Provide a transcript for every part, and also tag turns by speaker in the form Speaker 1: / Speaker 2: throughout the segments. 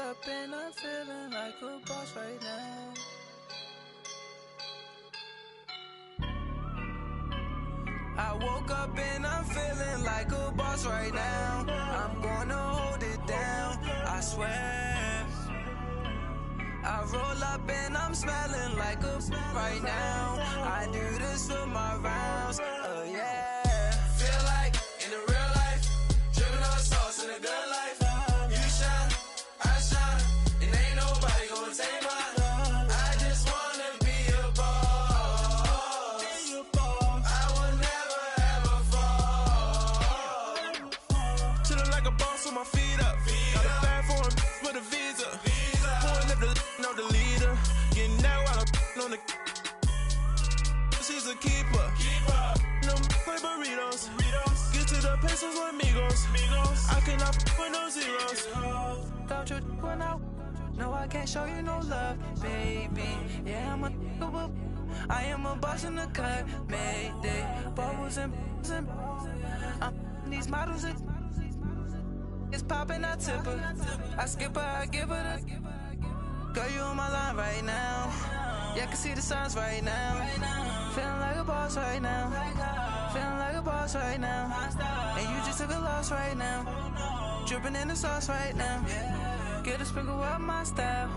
Speaker 1: up and I'm feeling like a boss right now. I woke up and I'm feeling like a boss right now. I'm gonna hold it down, I swear. I roll up and I'm smelling like a right now. I do this for my rounds, oh yeah. Feel like in the real life, dripping on sauce in the good life. You shine, I shine, and ain't nobody gonna take mine. I just wanna be a boss. I will never ever fall. Chillin' like a boss with my feet up. Got a bag for him with a visa. Pulling up the know the leader. Getting that while I'm on the. She's a keeper. No play burritos. Get to the pesos with amigos. I cannot with no zeros. Don't you run out? No, I can't show you no love, baby. Yeah, I am a boss in the cut, Mayday. Bubbles and these models it's popping, I tip her. I skip her, I give her the. Girl, you on my line right now. Yeah, I can see the signs right now. Feeling like a boss right now. Feeling like a boss right now. And you just took a loss right now. Dripping in the sauce right now. Get a sprinkle up my style.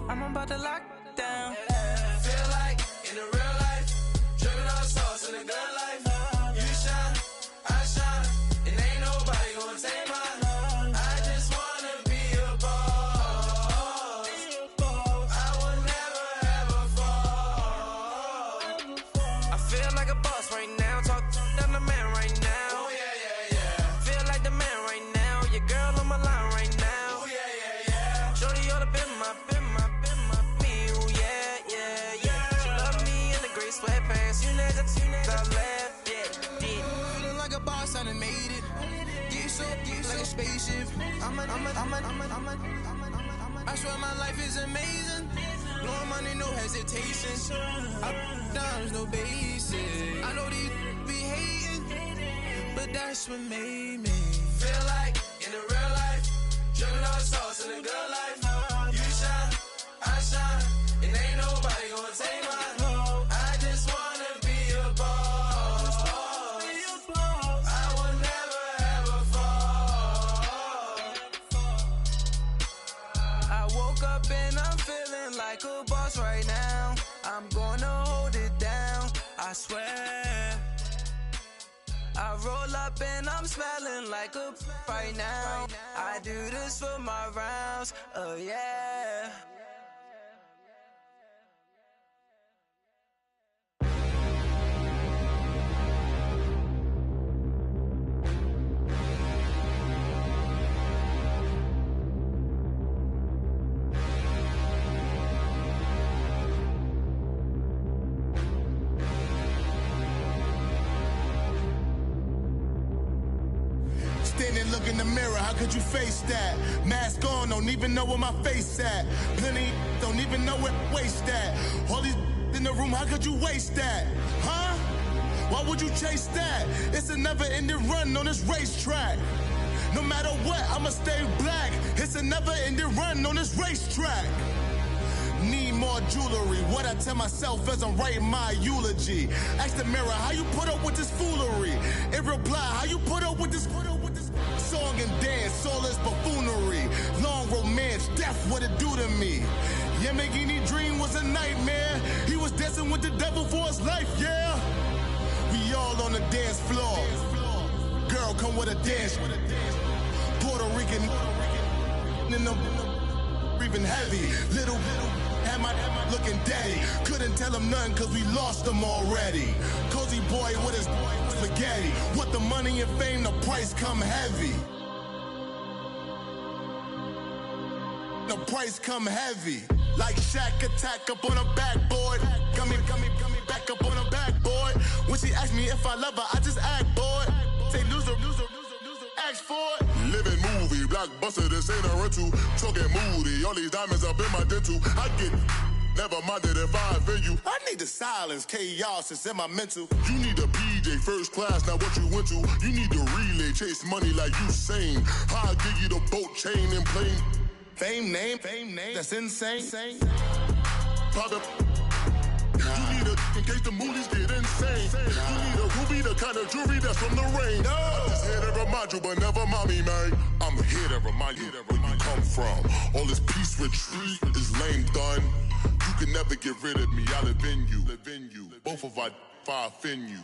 Speaker 1: I'm about to lock down. Feel like in the real life, dripping on sauce in the good life. You shine, I shine, and ain't nobody gonna take mine. I just wanna be a boss. I will never ever fall. I feel like a boss right now. Talk to the man right now. Oh yeah, yeah, yeah. Feel like the man right now. Your girl on my line right now. Oh yeah, yeah, yeah. Shorty oughta been my me. Oh yeah, yeah, yeah. She love me in the gray sweatpants. You know that I left, yeah, did. Feeling like a boss, I done made it. Get so like a spaceship. I swear my life is amazing. Blowing money, no hesitation. Up, downs, no basic. I know these be hating, but that's what made me feel like in the real life, dripping on sauce in the good life. You shine, I shine, and ain't nobody gonna take mine. I just wanna be a boss. I will never ever fall. I woke up and I'm feeling like a boss right now. I'm gonna hold it down, I swear. I roll up and I'm smelling like a right now. I do this for my rounds, oh yeah.
Speaker 2: Standing, look in the mirror, how could you face that? Mask on, don't even know where my face at. Plenty, don't even know where waste at. All these in the room, how could you waste that? Huh? Why would you chase that? It's a never-ending run on this racetrack. No matter what, I'ma stay black. It's a never-ending run on this racetrack. Need more jewelry, what I tell myself as I'm writing my eulogy. Ask the mirror, how you put up with this foolery? It reply, how you put up with this song and dance, all this buffoonery. Long romance, death, what it do to me? Yamagini dream was a nightmare. He was dancing with the devil for his life, yeah. We all on the dance floor. Girl, come with a dance. Puerto Rican in the breathing heavy. Little had my looking daddy. Couldn't tell him nothing cause we lost him already. Cozy boy with his spaghetti. What the money and fame, the price come heavy. The price come heavy. Like Shaq attack up on a backboard. Got me back up on a backboard. When she asked me if I love her, I just act bored. Say loser, ask for it. Living movie, blockbuster, this ain't a rental. Talking moody, all these diamonds up in my dental. I get never minded if I offend you. I need the silence, chaos is in my mental. You need a PJ, first class, not what you went to. You need the relay, chase money like you sane. I'll give you the boat, chain, and plane. Fame name, that's insane. Pop up. You need a in case the movies get insane. You need a ruby, the kind of jewelry that's from the rain. No. I'm just here to remind you, but never mommy, man. I'm here to remind you where you come from. All this peace retreat is lame done. You can never get rid of me. I live in you. Both of our fire offend you.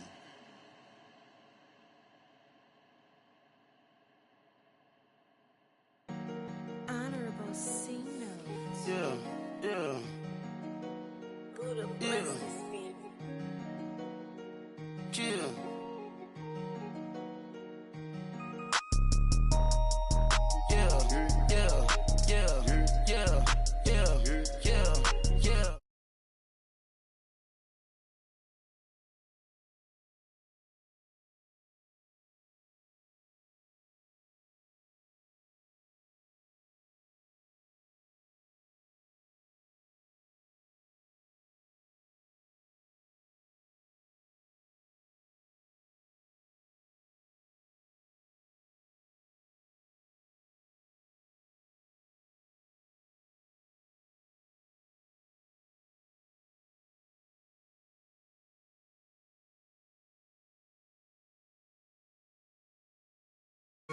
Speaker 3: Honorable C notes.
Speaker 1: Yeah.
Speaker 3: Buddha blesses me.
Speaker 1: Yeah.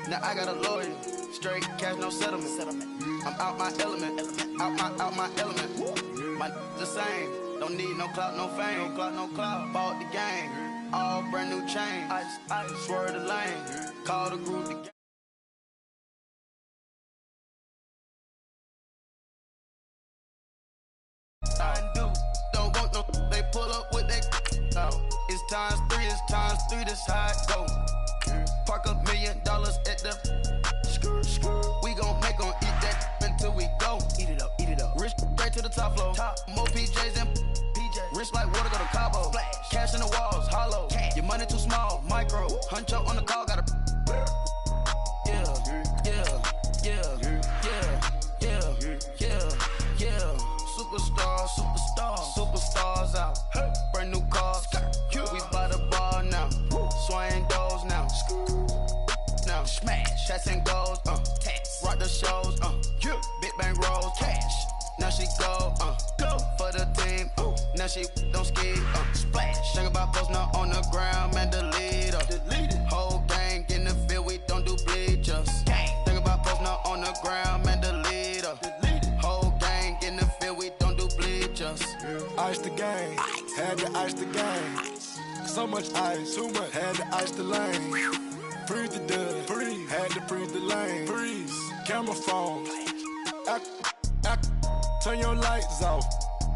Speaker 1: Now I got a lawyer, straight cash, no settlement. I'm out my element, out my element. My the same, don't need no clout, no fame, no clout. Bought the game, all brand new chain. I swerve the lane, call the group the game. Don't want no, they pull up with that. It's times three, this how it go. Park $1 million at the we gon' make 'em eat that until we go. Eat it up. Rich straight to the top floor. More PJs and rich like water, go to Cabo. Splash. Cash in the walls, hollow. Cash. Your money too small, micro. Hunch up on the call, gotta. Superstars out. Hey. Brand new cars. We by the bar now. Swaying doors now. Now smash. Shots and goals. Tax. Rock the shows. Big bang rolls. Cash. Now she go. Go for the team. Now she don't ski. Splash. Think about posting up on the ground, man. Delete her. Whole gang in the field. We don't do bleachers. Think about posting up on the ground, man. Delete her. Whole gang in the field. We don't do bleachers.
Speaker 4: Ice the game, had to ice the game. So much ice, too much, had to ice the lane. Freeze the dud, freeze, had to freeze the lane. Freeze, camera phone. Turn your lights off.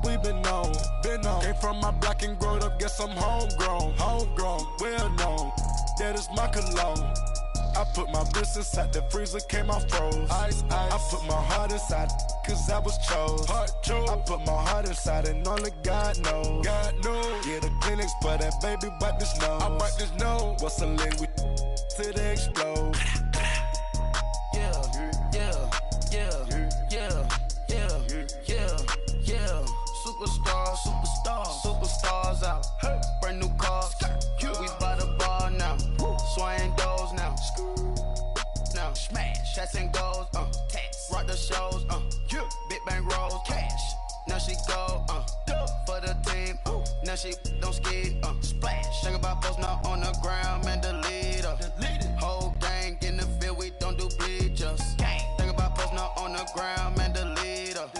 Speaker 4: We been on. Came from my block and growed up, guess I'm homegrown, well known. That is my cologne. I put my wrist inside the freezer, came out froze. Ice. I put my heart inside, cause I was chose. I put my heart inside and only God knows. Yeah, the clinics, but that baby wipe this nose. I wipe this nose. What's a link with till they explode?
Speaker 1: Superstars out. Hey. Brand new cars. We by the bar now. Swaying doors now. Now smash. Shots and goals. Tax. Rock the shows. Big bang rolls. Cash. Now she go. For the team. Now she don't ski. Splash. Think about posting up on the ground, man. Delete her. Whole gang in the field. We don't do bleachers. Think about posting up on the ground, man. Delete her.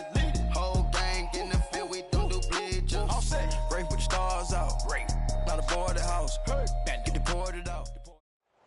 Speaker 1: Whole gang in the field. We don't do bleachers. All set. Break with the stars out. Not aboard the house. Get deported out.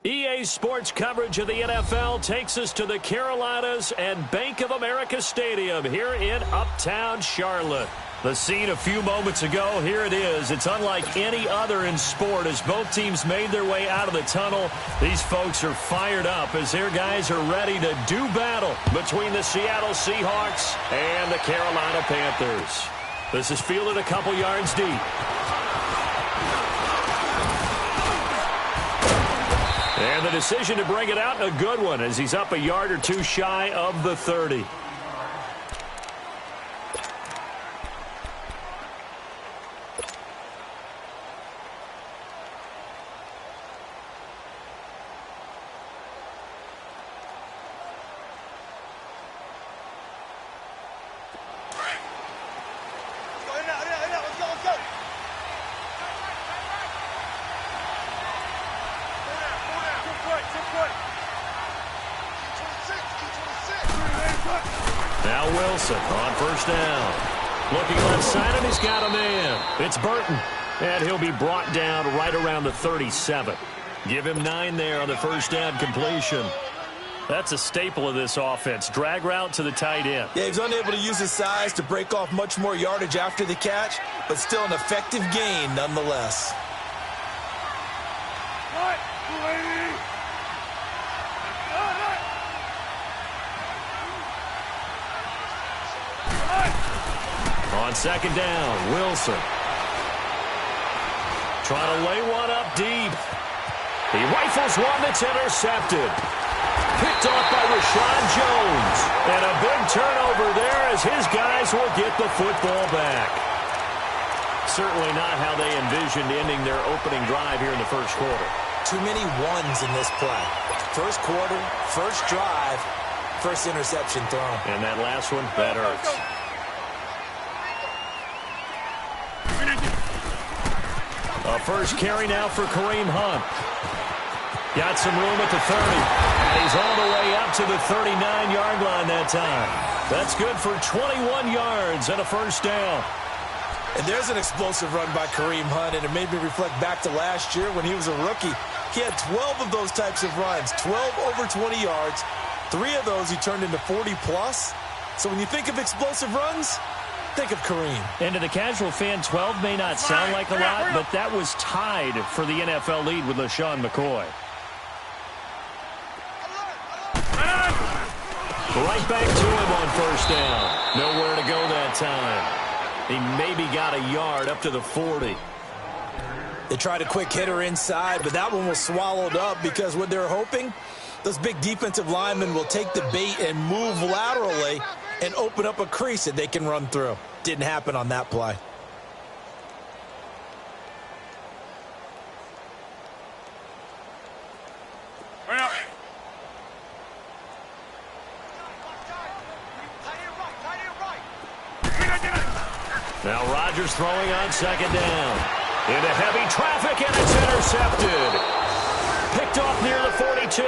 Speaker 5: EA Sports coverage of the NFL takes us to the Carolinas and Bank of America Stadium here in Uptown Charlotte. The scene a few moments ago, here it is. It's unlike any other in sport as both teams made their way out of the tunnel. These folks are fired up as their guys are ready to do battle between the Seattle Seahawks and the Carolina Panthers. This is fielded a couple yards deep. And the decision to bring it out, a good one, as he's up a yard or two shy of the 30. Wilson on first down. Looking left side, and he's got a man. It's Burton, and he'll be brought down right around the 37. Give him 9 there on the first down completion. That's a staple of this offense. Drag route to the tight end.
Speaker 6: Yeah, he's unable to use his size to break off much more yardage after the catch, but still an effective gain nonetheless.
Speaker 5: On second down, Wilson. Trying to lay one up deep. He rifles one that's intercepted. Picked off by Rashad Jones. And a big turnover there as his guys will get the football back. Certainly not how they envisioned ending their opening drive here in the first quarter.
Speaker 6: Too many ones in this play. First quarter, first drive, first interception thrown.
Speaker 5: And that last one, that hurts. A first carry now for Kareem Hunt. Got some room at the 30. And he's all the way up to the 39-yard line that time. That's good for 21 yards and a first down.
Speaker 6: And there's an explosive run by Kareem Hunt, and it made me reflect back to last year when he was a rookie. He had 12 of those types of runs, 12 over 20 yards. 3 of those he turned into 40-plus. So when you think of explosive runs, think of Kareem.
Speaker 5: And to the casual fan, 12 may not sound like a lot, but that was tied for the NFL lead with LaShawn McCoy. Right back to him on first down. Nowhere to go that time. He maybe got a yard up to the 40.
Speaker 6: They tried a quick hitter inside, but that one was swallowed up because what they're hoping, those big defensive linemen will take the bait and move laterally and open up a crease that they can run through. Didn't happen on that play.
Speaker 5: Now Rodgers throwing on second down. Into heavy traffic, and it's intercepted. Picked off near the 42.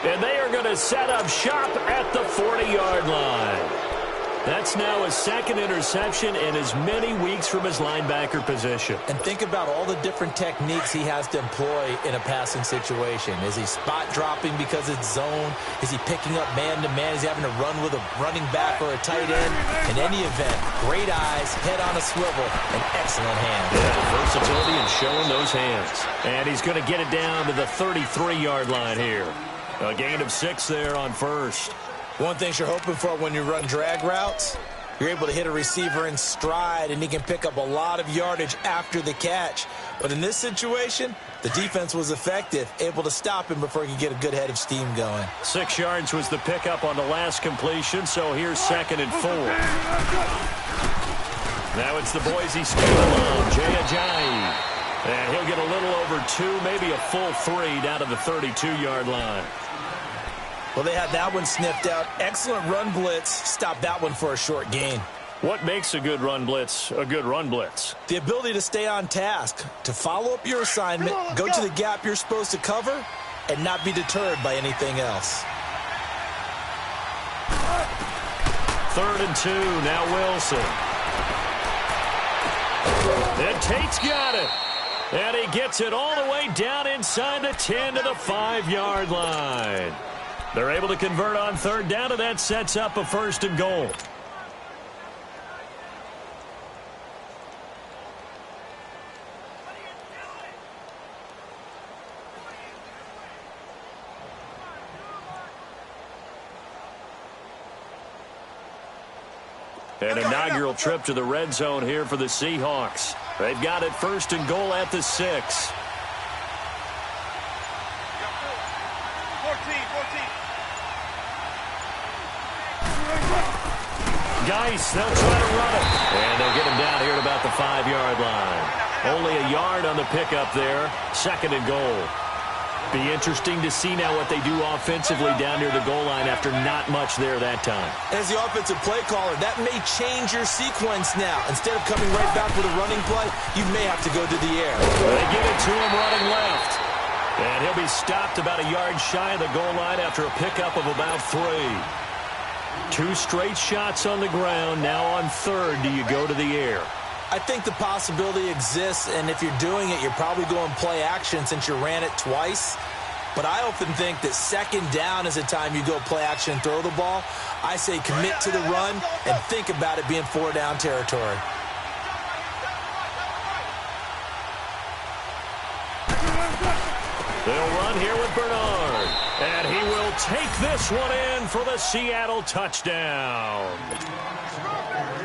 Speaker 5: And they are going to set up shop at the 40-yard line. That's now his second interception in as many weeks from his linebacker position.
Speaker 6: And think about all the different techniques he has to employ in a passing situation. Is he spot dropping because it's zone? Is he picking up man-to-man? Is he having to run with a running back or a tight end? In any event, great eyes, head on a swivel, and excellent hands.
Speaker 5: Yeah, versatility and showing those hands. And he's going to get it down to the 33-yard line here. A gain of 6 there on first.
Speaker 6: One thing you're hoping for when you run drag routes, you're able to hit a receiver in stride, and he can pick up a lot of yardage after the catch. But in this situation, the defense was effective, able to stop him before he could get a good head of steam going.
Speaker 5: 6 yards was the pickup on the last completion, so here's 2nd and 4. Now it's the Boise State alone, Jay Ajayi. And he'll get a little over 2, maybe a full 3 down to the 32-yard line.
Speaker 6: Well, they had that one sniffed out. Excellent run blitz. Stopped that one for a short gain.
Speaker 5: What makes a good run blitz a good run blitz?
Speaker 6: The ability to stay on task, to follow up your assignment, go to the gap you're supposed to cover, and not be deterred by anything else.
Speaker 5: 3rd and 2, now Wilson. And Tate's got it. And he gets it all the way down inside the 10 to the 5-yard line. They're able to convert on 3rd down, and that sets up a 1st and goal. An inaugural trip to the red zone here for the Seahawks. They've got it 1st and goal at the 6. Geis, they'll try to run it. And they'll get him down here at about the 5-yard line. Only a yard on the pickup there. 2nd and goal. Be interesting to see now what they do offensively down near the goal line after not much there that time.
Speaker 6: As the offensive play caller, that may change your sequence now. Instead of coming right back with a running play, you may have to go to the air.
Speaker 5: They give it to him running left. And he'll be stopped about a yard shy of the goal line after a pickup of about 3. 2 straight shots on the ground. Now on third, do you go to the air?
Speaker 6: I think the possibility exists, and if you're doing it, you're probably going play action since you ran it twice. But I often think that second down is the time you go play action and throw the ball. I say commit to the run and think about it being 4-down territory.
Speaker 5: They'll run here with Bernard. And he will take this one in for the Seattle touchdown.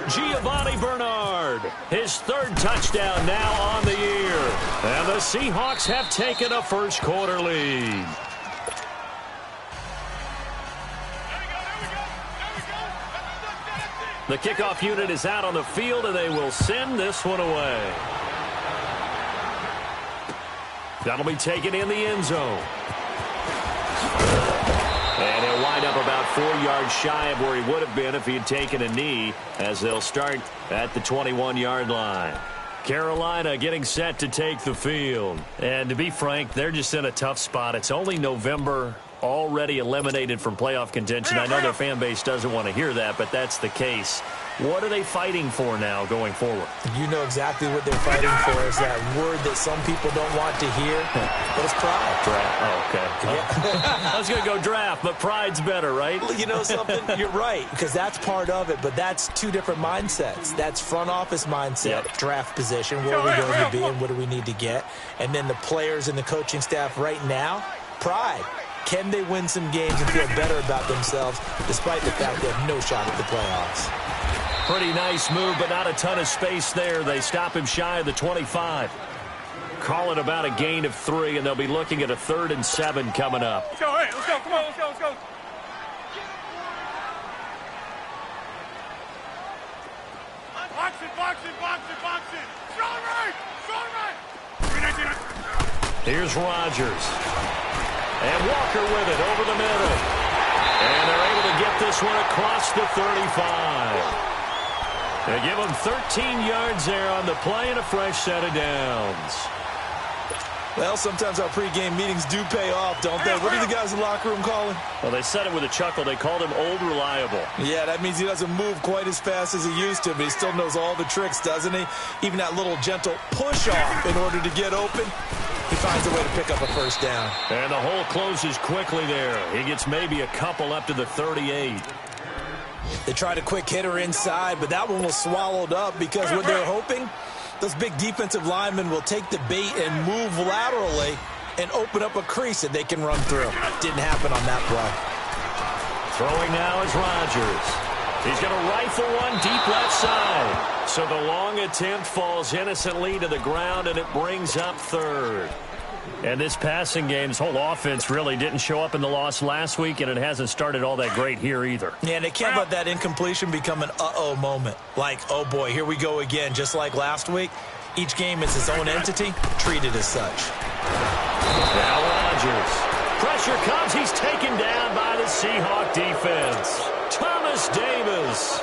Speaker 5: Giovanni Bernard, his 3rd touchdown now on the year. And the Seahawks have taken a first-quarter lead. The kickoff unit is out on the field, and they will send this one away. That'll be taken in the end zone. And he'll wind up about 4 yards shy of where he would have been if he had taken a knee, as they'll start at the 21-yard line. Carolina getting set to take the field. And to be frank, they're just in a tough spot. It's only November, already eliminated from playoff contention. I know their fan base doesn't want to hear that, but that's the case. What are they fighting for now going forward?
Speaker 6: You know exactly what they're fighting for is that word that some people don't want to hear, but it's pride.
Speaker 5: Draft. Oh, okay.
Speaker 6: Yeah.
Speaker 5: I was going to go draft, but pride's better, right?
Speaker 6: You know something? You're right, because that's part of it, but that's 2 different mindsets. That's front office mindset, draft position, where are we going to be and what do we need to get? And then the players and the coaching staff right now, pride. Can they win some games and feel better about themselves despite the fact they have no shot at the playoffs?
Speaker 5: Pretty nice move, but not a ton of space there. They stop him shy of the 25. Call it about a gain of 3, and they'll be looking at a 3rd and 7 coming up.
Speaker 7: Let's go, hey, let's go, come on, let's go, let's go. Box it. Strong right.
Speaker 5: Here's Rodgers. And Walker with it over the middle. And they're able to get this one across the 35. They give him 13 yards there on the play and a fresh set of downs.
Speaker 6: Well, sometimes our pregame meetings do pay off, don't they? What do the guys in the locker room call him?
Speaker 5: Well, they said it with a chuckle. They called him Old Reliable.
Speaker 6: Yeah, that means he doesn't move quite as fast as he used to, but he still knows all the tricks, doesn't he? Even that little gentle push-off in order to get open. He finds a way to pick up a first down.
Speaker 5: And the hole closes quickly there. He gets maybe a couple up to the 38.
Speaker 6: They tried a quick hitter inside, but that one was swallowed up because what they're hoping, those big defensive linemen will take the bait and move laterally and open up a crease that they can run through. Didn't happen on that play.
Speaker 5: Throwing now is Rodgers. He's going to rifle one deep left side. So the long attempt falls innocently to the ground, and it brings up 3rd. And this passing game's whole offense really didn't show up in the loss last week, and it hasn't started all that great here either.
Speaker 6: Yeah, and they can't let that incompletion become an uh-oh moment. Like, oh boy, here we go again, just like last week. Each game is its own entity, treated as such.
Speaker 5: Now Rodgers. Pressure comes. He's taken down by the Seahawk defense. Thomas Davis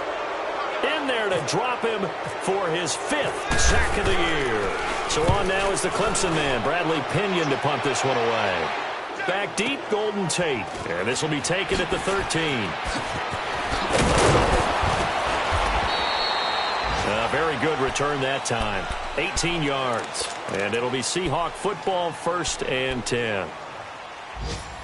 Speaker 5: in there to drop him for his 5th sack of the year. So on now is the Clemson man, Bradley Pinion, to punt this one away. Back deep, Golden Tate. And this will be taken at the 13. A very good return that time. 18 yards. And it'll be Seahawk football, 1st and 10.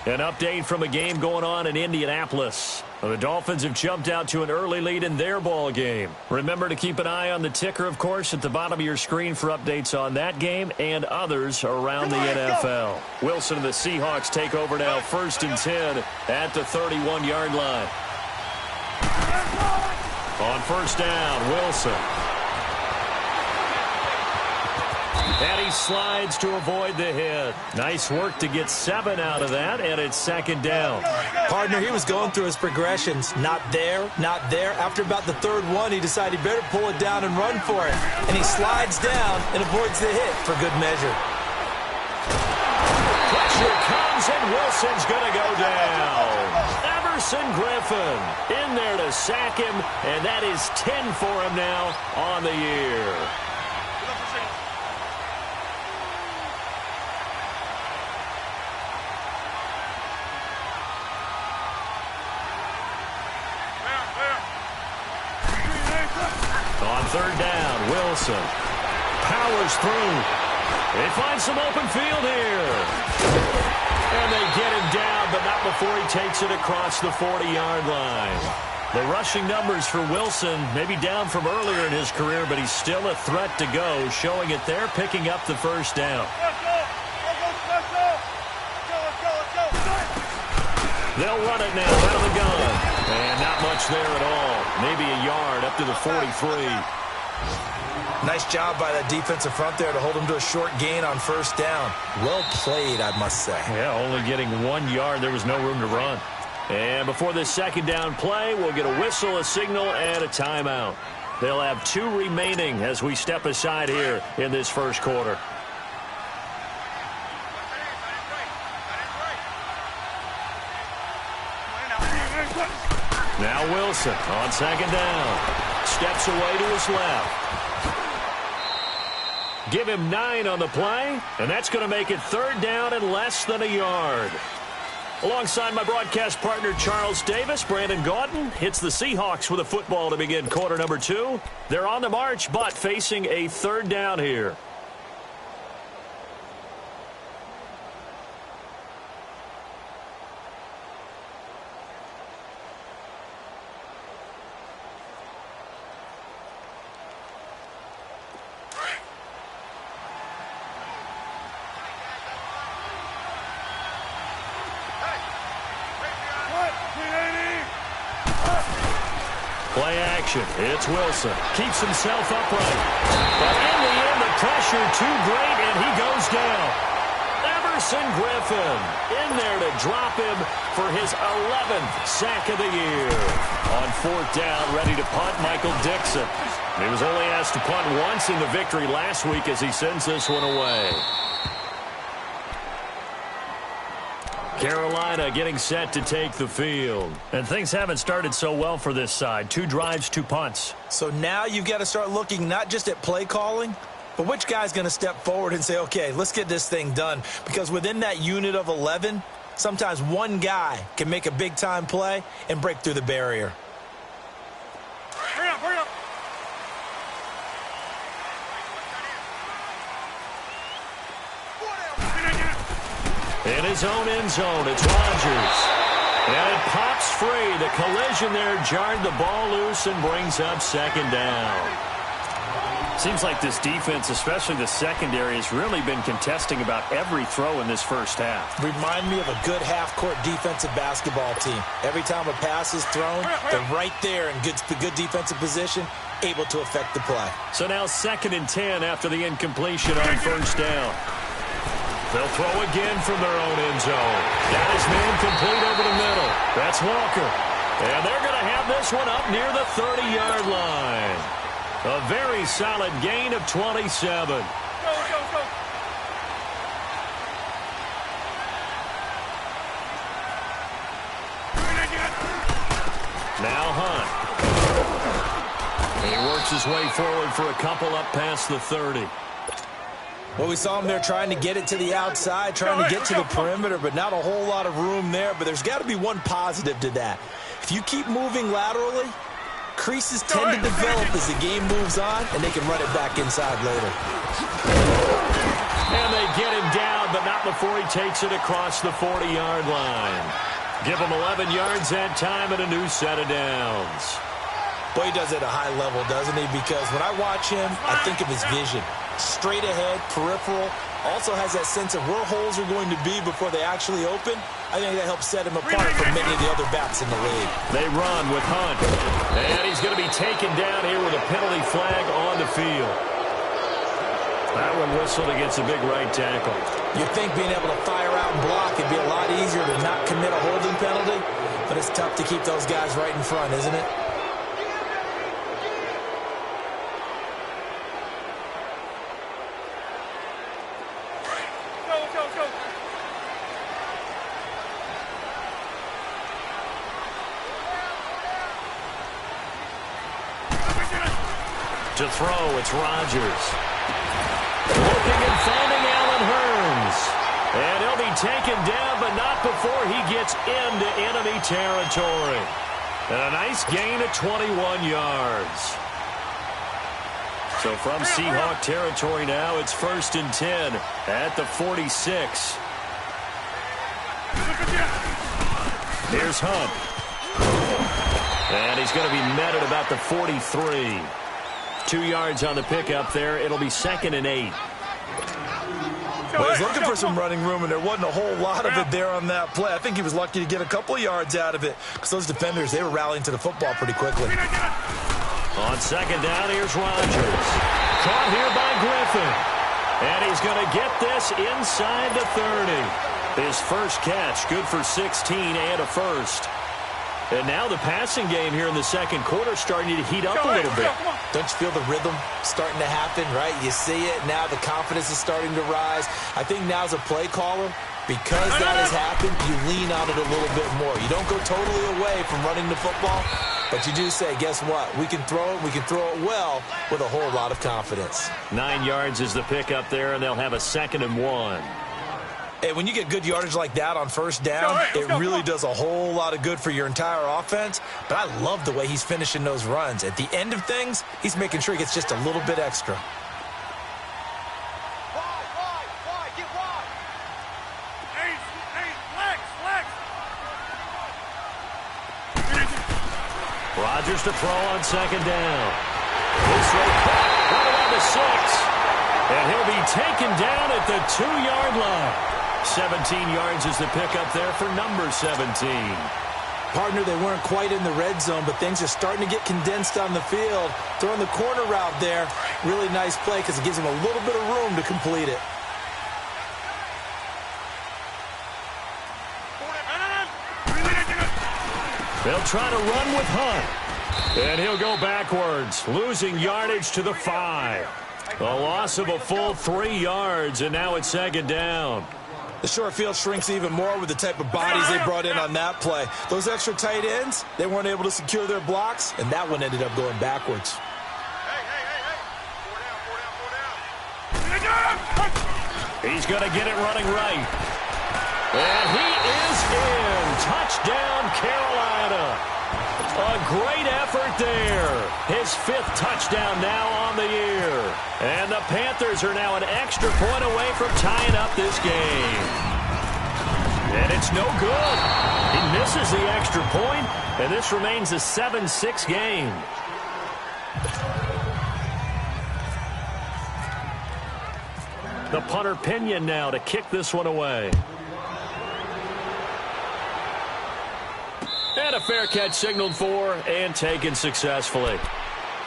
Speaker 5: An update from a game going on in Indianapolis. The Dolphins have jumped out to an early lead in their ball game. Remember to keep an eye on the ticker, of course, at the bottom of your screen for updates on that game and others around the NFL. Wilson and the Seahawks take over now, 1st and 10 at the 31-yard line. On 1st down, Wilson. And he slides to avoid the hit. Nice work to get 7 out of that, and it's 2nd down.
Speaker 6: Partner, he was going through his progressions. Not there, not there. After about the 3rd one, he decided he better pull it down and run for it. And he slides down and avoids the hit for good measure.
Speaker 5: Pressure comes, and Wilson's going to go down. Everson Griffin in there to sack him, and that is 10 for him now on the year. third down. Wilson powers through. They find some open field here. And they get him down, but not before he takes it across the 40-yard line. The rushing numbers for Wilson may be down from earlier in his career, but he's still a threat to go, showing it there, picking up the first down. They'll run it now out of the gun. And not much there at all. Maybe a yard up to the 43.
Speaker 6: Nice job by that defensive front there to hold him to a short gain on first down. Well played, I must say.
Speaker 5: Yeah, only getting 1 yard. There was no room to run. And before this second down play, we'll get a whistle, a signal, and a timeout. They'll have 2 remaining as we step aside here in this first quarter. Now Wilson on second down. Steps away to his left. Give him 9 on the play, and that's going to make it third down and less than a yard. Alongside my broadcast partner, Charles Davis, Brandon Gaudin hits the Seahawks with a football to begin quarter number 2. They're on the march, but facing a third down here. Play action. It's Wilson. Keeps himself upright. But in the end, the pressure too great, and he goes down. Everson Griffin in there to drop him for his 11th sack of the year. On fourth down, ready to punt, Michael Dixon. He was only asked to punt once in the victory last week as he sends this one away. Carolina getting set to take the field. And things haven't started so well for this side. 2 drives, 2 punts.
Speaker 6: So now you've got to start looking not just at play calling, but which guy's going to step forward and say, okay, let's get this thing done. Because within that unit of 11, sometimes one guy can make a big-time play and break through the barrier.
Speaker 7: Hurry up, hurry up.
Speaker 5: In his own end zone, it's Rodgers. And it pops free. The collision there jarred the ball loose and brings up second down. Seems like this defense, especially the secondary, has really been contesting about every throw in this first half.
Speaker 6: Remind me of a good half-court defensive basketball team. Every time a pass is thrown, they're right there in good defensive position, able to affect the play.
Speaker 5: So now 2nd and 10 after the incompletion on first down. They'll throw again from their own end zone. Got his man complete over the middle. That's Walker. And they're going to have this one up near the 30-yard line. A very solid gain of 27.
Speaker 7: Go, go, go.
Speaker 5: Now Hunt. He works his way forward for a couple up past the 30.
Speaker 6: Well, we saw him there trying to get it to the outside, trying to get to the perimeter, but not a whole lot of room there. But there's got to be one positive to that. If you keep moving laterally, creases tend to develop as the game moves on, and they can run it back inside later.
Speaker 5: And they get him down, but not before he takes it across the 40-yard line. Give him 11 yards that time and a new set of downs.
Speaker 6: Boy, he does it at a high level, doesn't he? Because when I watch him, I think of his vision. Straight ahead, peripheral, also has that sense of where holes are going to be before they actually open. I think that helps set him apart from many of the other backs in the league.
Speaker 5: They run with Hunt. And he's going to be taken down here with a penalty flag on the field. That one whistled against a big right tackle.
Speaker 6: You'd think being able to fire out and block would be a lot easier to not commit a holding penalty, but it's tough to keep those guys right in front, isn't it?
Speaker 5: To throw, it's Rodgers. Looking and finding Allen Hurns. And he'll be taken down, but not before he gets into enemy territory. And a nice gain of 21 yards. So from Seahawk territory now, it's 1st and 10 at the 46. Here's Hunt. And he's going to be met at about the 43. 2 yards on the pickup there. It'll be 2nd and 8.
Speaker 6: Well, he's looking for some running room, and there wasn't a whole lot of it there on that play. I think he was lucky to get a couple of yards out of it because those defenders, they were rallying to the football pretty quickly.
Speaker 5: On 2nd down, here's Rodgers. Caught here by Griffin. And he's going to get this inside the 30. His first catch, good for 16 and a first. And now the passing game here in the second quarter starting to heat up a little bit.
Speaker 6: Don't you feel the rhythm starting to happen, right? You see it. Now the confidence is starting to rise. I think now as a play caller, because that has happened, you lean on it a little bit more. You don't go totally away from running the football, but you do say, guess what? We can throw it. We can throw it well with a whole lot of confidence.
Speaker 5: 9 yards is the pickup there, and they'll have a 2nd and 1.
Speaker 6: Hey, when you get good yardage like that on first down, it really does a whole lot of good for your entire offense. But I love the way he's finishing those runs. At the end of things, he's making sure he gets just a little bit extra.
Speaker 5: Rodgers to throw on 2nd down. This way, right around the 6. And he'll be taken down at the 2-yard line. 17 yards is the pickup there for number 17.
Speaker 6: Partner, they weren't quite in the red zone, but things are starting to get condensed on the field. Throwing the corner route there, really nice play because it gives him a little bit of room to complete it.
Speaker 5: They'll try to run with Hunt. And he'll go backwards, losing yardage to the 5. A loss of a full 3 yards, and now it's 2nd down.
Speaker 6: The short field shrinks even more with the type of bodies they brought in on that play. Those extra tight ends, they weren't able to secure their blocks, and that one ended up going backwards.
Speaker 5: He's going to get it running right. And he is in. Touchdown, Carolina. A great effort there. His 5th touchdown now on the year. And the Panthers are now an extra point away from tying up this game. And it's no good. He misses the extra point, and this remains a 7-6 game. The punter Pinion now to kick this one away. And a fair catch signaled for and taken successfully.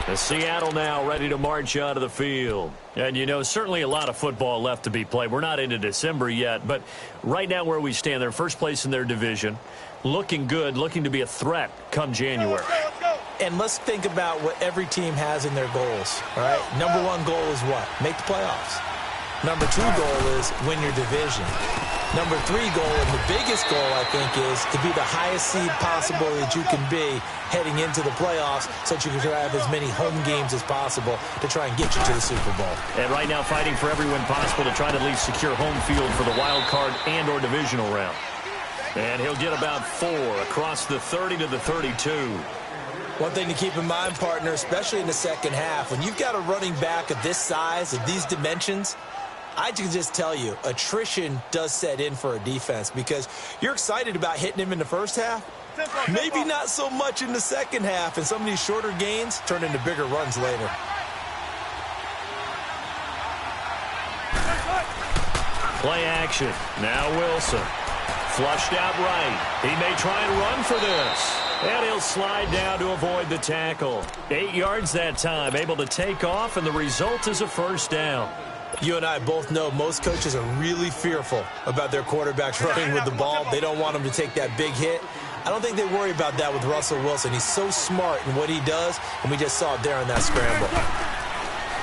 Speaker 5: The Seattle now ready to march out of the field. And, you know, certainly a lot of football left to be played. We're not into December yet, but right now where we stand, they're first place in their division. Looking good, looking to be a threat come January.
Speaker 6: And let's think about what every team has in their goals, all right? Number 1 goal is what? Make the playoffs. Number 2 goal is win your division. Number 3 goal, and the biggest goal, I think, is to be the highest seed possible that you can be heading into the playoffs so that you can have as many home games as possible to try and get you to the Super Bowl.
Speaker 5: And right now fighting for every win possible to try to at least secure home field for the wild card and or divisional round. And he'll get about 4 across the 30 to the 32.
Speaker 6: One thing to keep in mind, partner, especially in the second half, when you've got a running back of this size, of these dimensions, I can just tell you, attrition does set in for a defense because you're excited about hitting him in the first half. Maybe not so much in the second half, and some of these shorter gains turn into bigger runs later.
Speaker 5: Play action. Now Wilson. Flushed out right. He may try and run for this. And he'll slide down to avoid the tackle. 8 yards that time, able to take off, and the result is a first down.
Speaker 6: You and I both know most coaches are really fearful about their quarterbacks running with the ball. They don't want them to take that big hit. I don't think they worry about that with Russell Wilson. He's so smart in what he does, and we just saw it there on that scramble.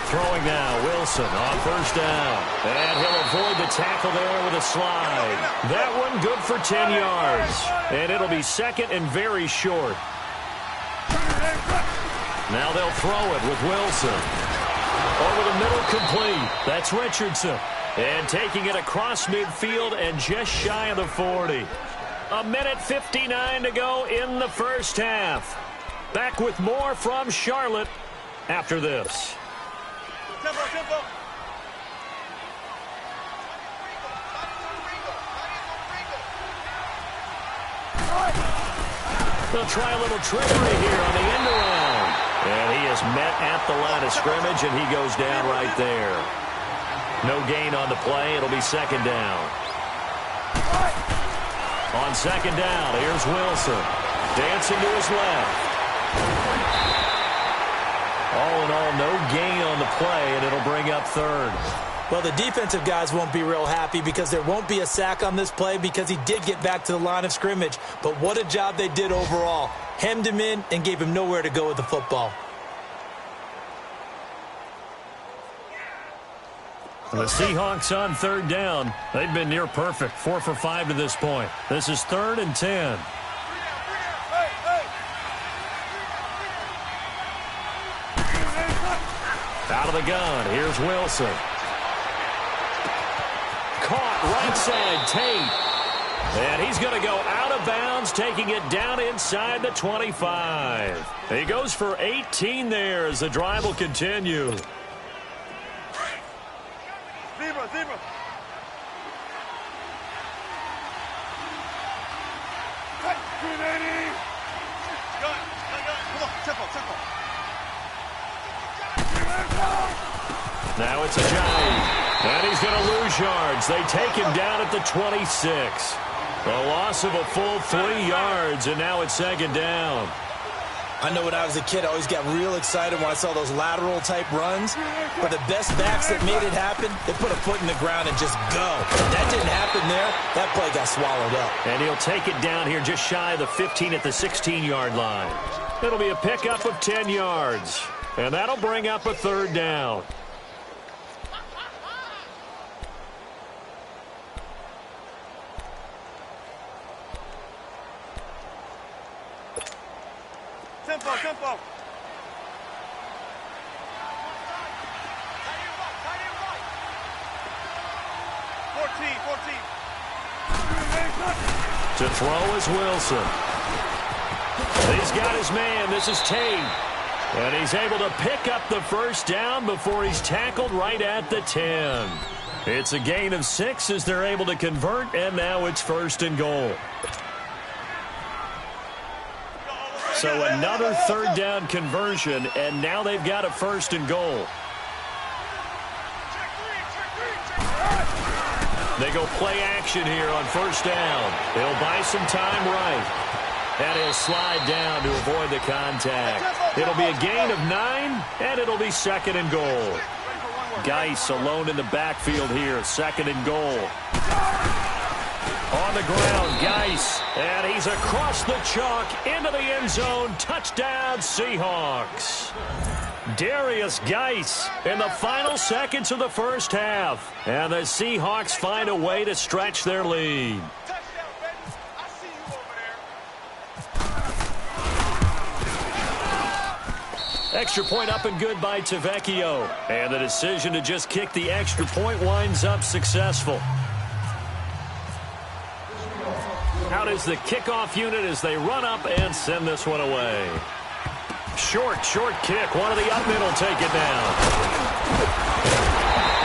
Speaker 5: Throwing now, Wilson on first down. And he'll avoid the tackle there with a slide. That one good for 10 yards. And it'll be 2nd and very short. Now they'll throw it with Wilson. Over the middle, complete. That's Richardson. And taking it across midfield and just shy of the 40. 1:59 to go in the first half. Back with more from Charlotte after this.
Speaker 7: Tempo.
Speaker 5: They'll try a little trickery here on the end around. And he is met at the line of scrimmage, and he goes down right there. No gain on the play. It'll be second down. On second down, here's Wilson. Dancing to his left. All in all, no gain on the play, and it'll bring up third.
Speaker 6: Well, the defensive guys won't be real happy because there won't be a sack on this play because he did get back to the line of scrimmage. But what a job they did overall. Hemmed him in and gave him nowhere to go with the football.
Speaker 5: The Seahawks on third down. They've been near perfect, 4 for 5 to this point. This is 3rd and 10. Out of the gun, here's Wilson. Caught right side, Tate. And he's going to go out of bounds, taking it down inside the 25. He goes for 18 there as the drive will continue.
Speaker 7: Zebra. Cut, 380. Gun. Come on, tempo.
Speaker 5: Now it's a Ajayi. And he's going to lose yards. They take him down at the 26. A loss of a full 3 yards, and now it's second down.
Speaker 6: I know when I was a kid, I always got real excited when I saw those lateral-type runs. But the best backs that made it happen, they put a foot in the ground and just go. That didn't happen there. That play got swallowed up.
Speaker 5: And he'll take it down here just shy of the 15 at the 16-yard line. It'll be a pickup of 10 yards. And that'll bring up a third down.
Speaker 7: Tempo. 14.
Speaker 5: To throw is Wilson. He's got his man. This is Tate. And he's able to pick up the first down before he's tackled right at the 10. It's a gain of 6 as they're able to convert, and now it's 1st and goal. So another third down conversion, and now they've got a 1st and goal. They go play action here on 1st down. He'll buy some time right. And he'll slide down to avoid the contact. It'll be a gain of 9, and it'll be 2nd and goal. Geis alone in the backfield here, 2nd and goal. On the ground, Geis, and he's across the chalk into the end zone. Touchdown, Seahawks. Darius Geis in the final seconds of the first half. And the Seahawks find a way to stretch their lead. Extra point up and good by Tavecchio. And the decision to just kick the extra point winds up successful. Out is the kickoff unit as they run up and send this one away. Short kick. One of the up middle take it down.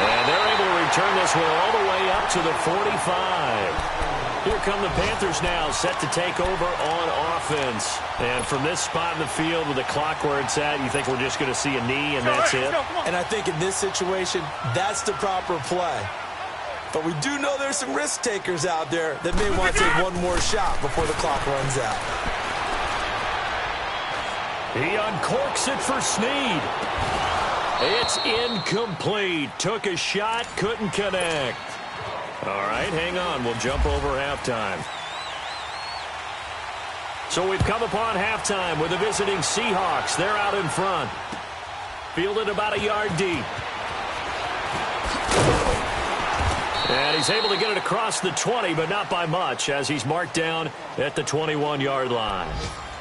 Speaker 5: And they're able to return this one all the way up to the 45. Here come the Panthers now, set to take over on offense. And from this spot in the field with the clock where it's at, you think we're just going to see a knee and that's it?
Speaker 6: And I think in this situation, that's the proper play. But we do know there's some risk takers out there that may want to take one more shot before the clock runs out.
Speaker 5: He uncorks it for Snead. It's incomplete. Took a shot, couldn't connect. All right, hang on. We'll jump over halftime. So we've come upon halftime with the visiting Seahawks. They're out in front. Fielded about a yard deep. And he's able to get it across the 20, but not by much, as he's marked down at the 21-yard line.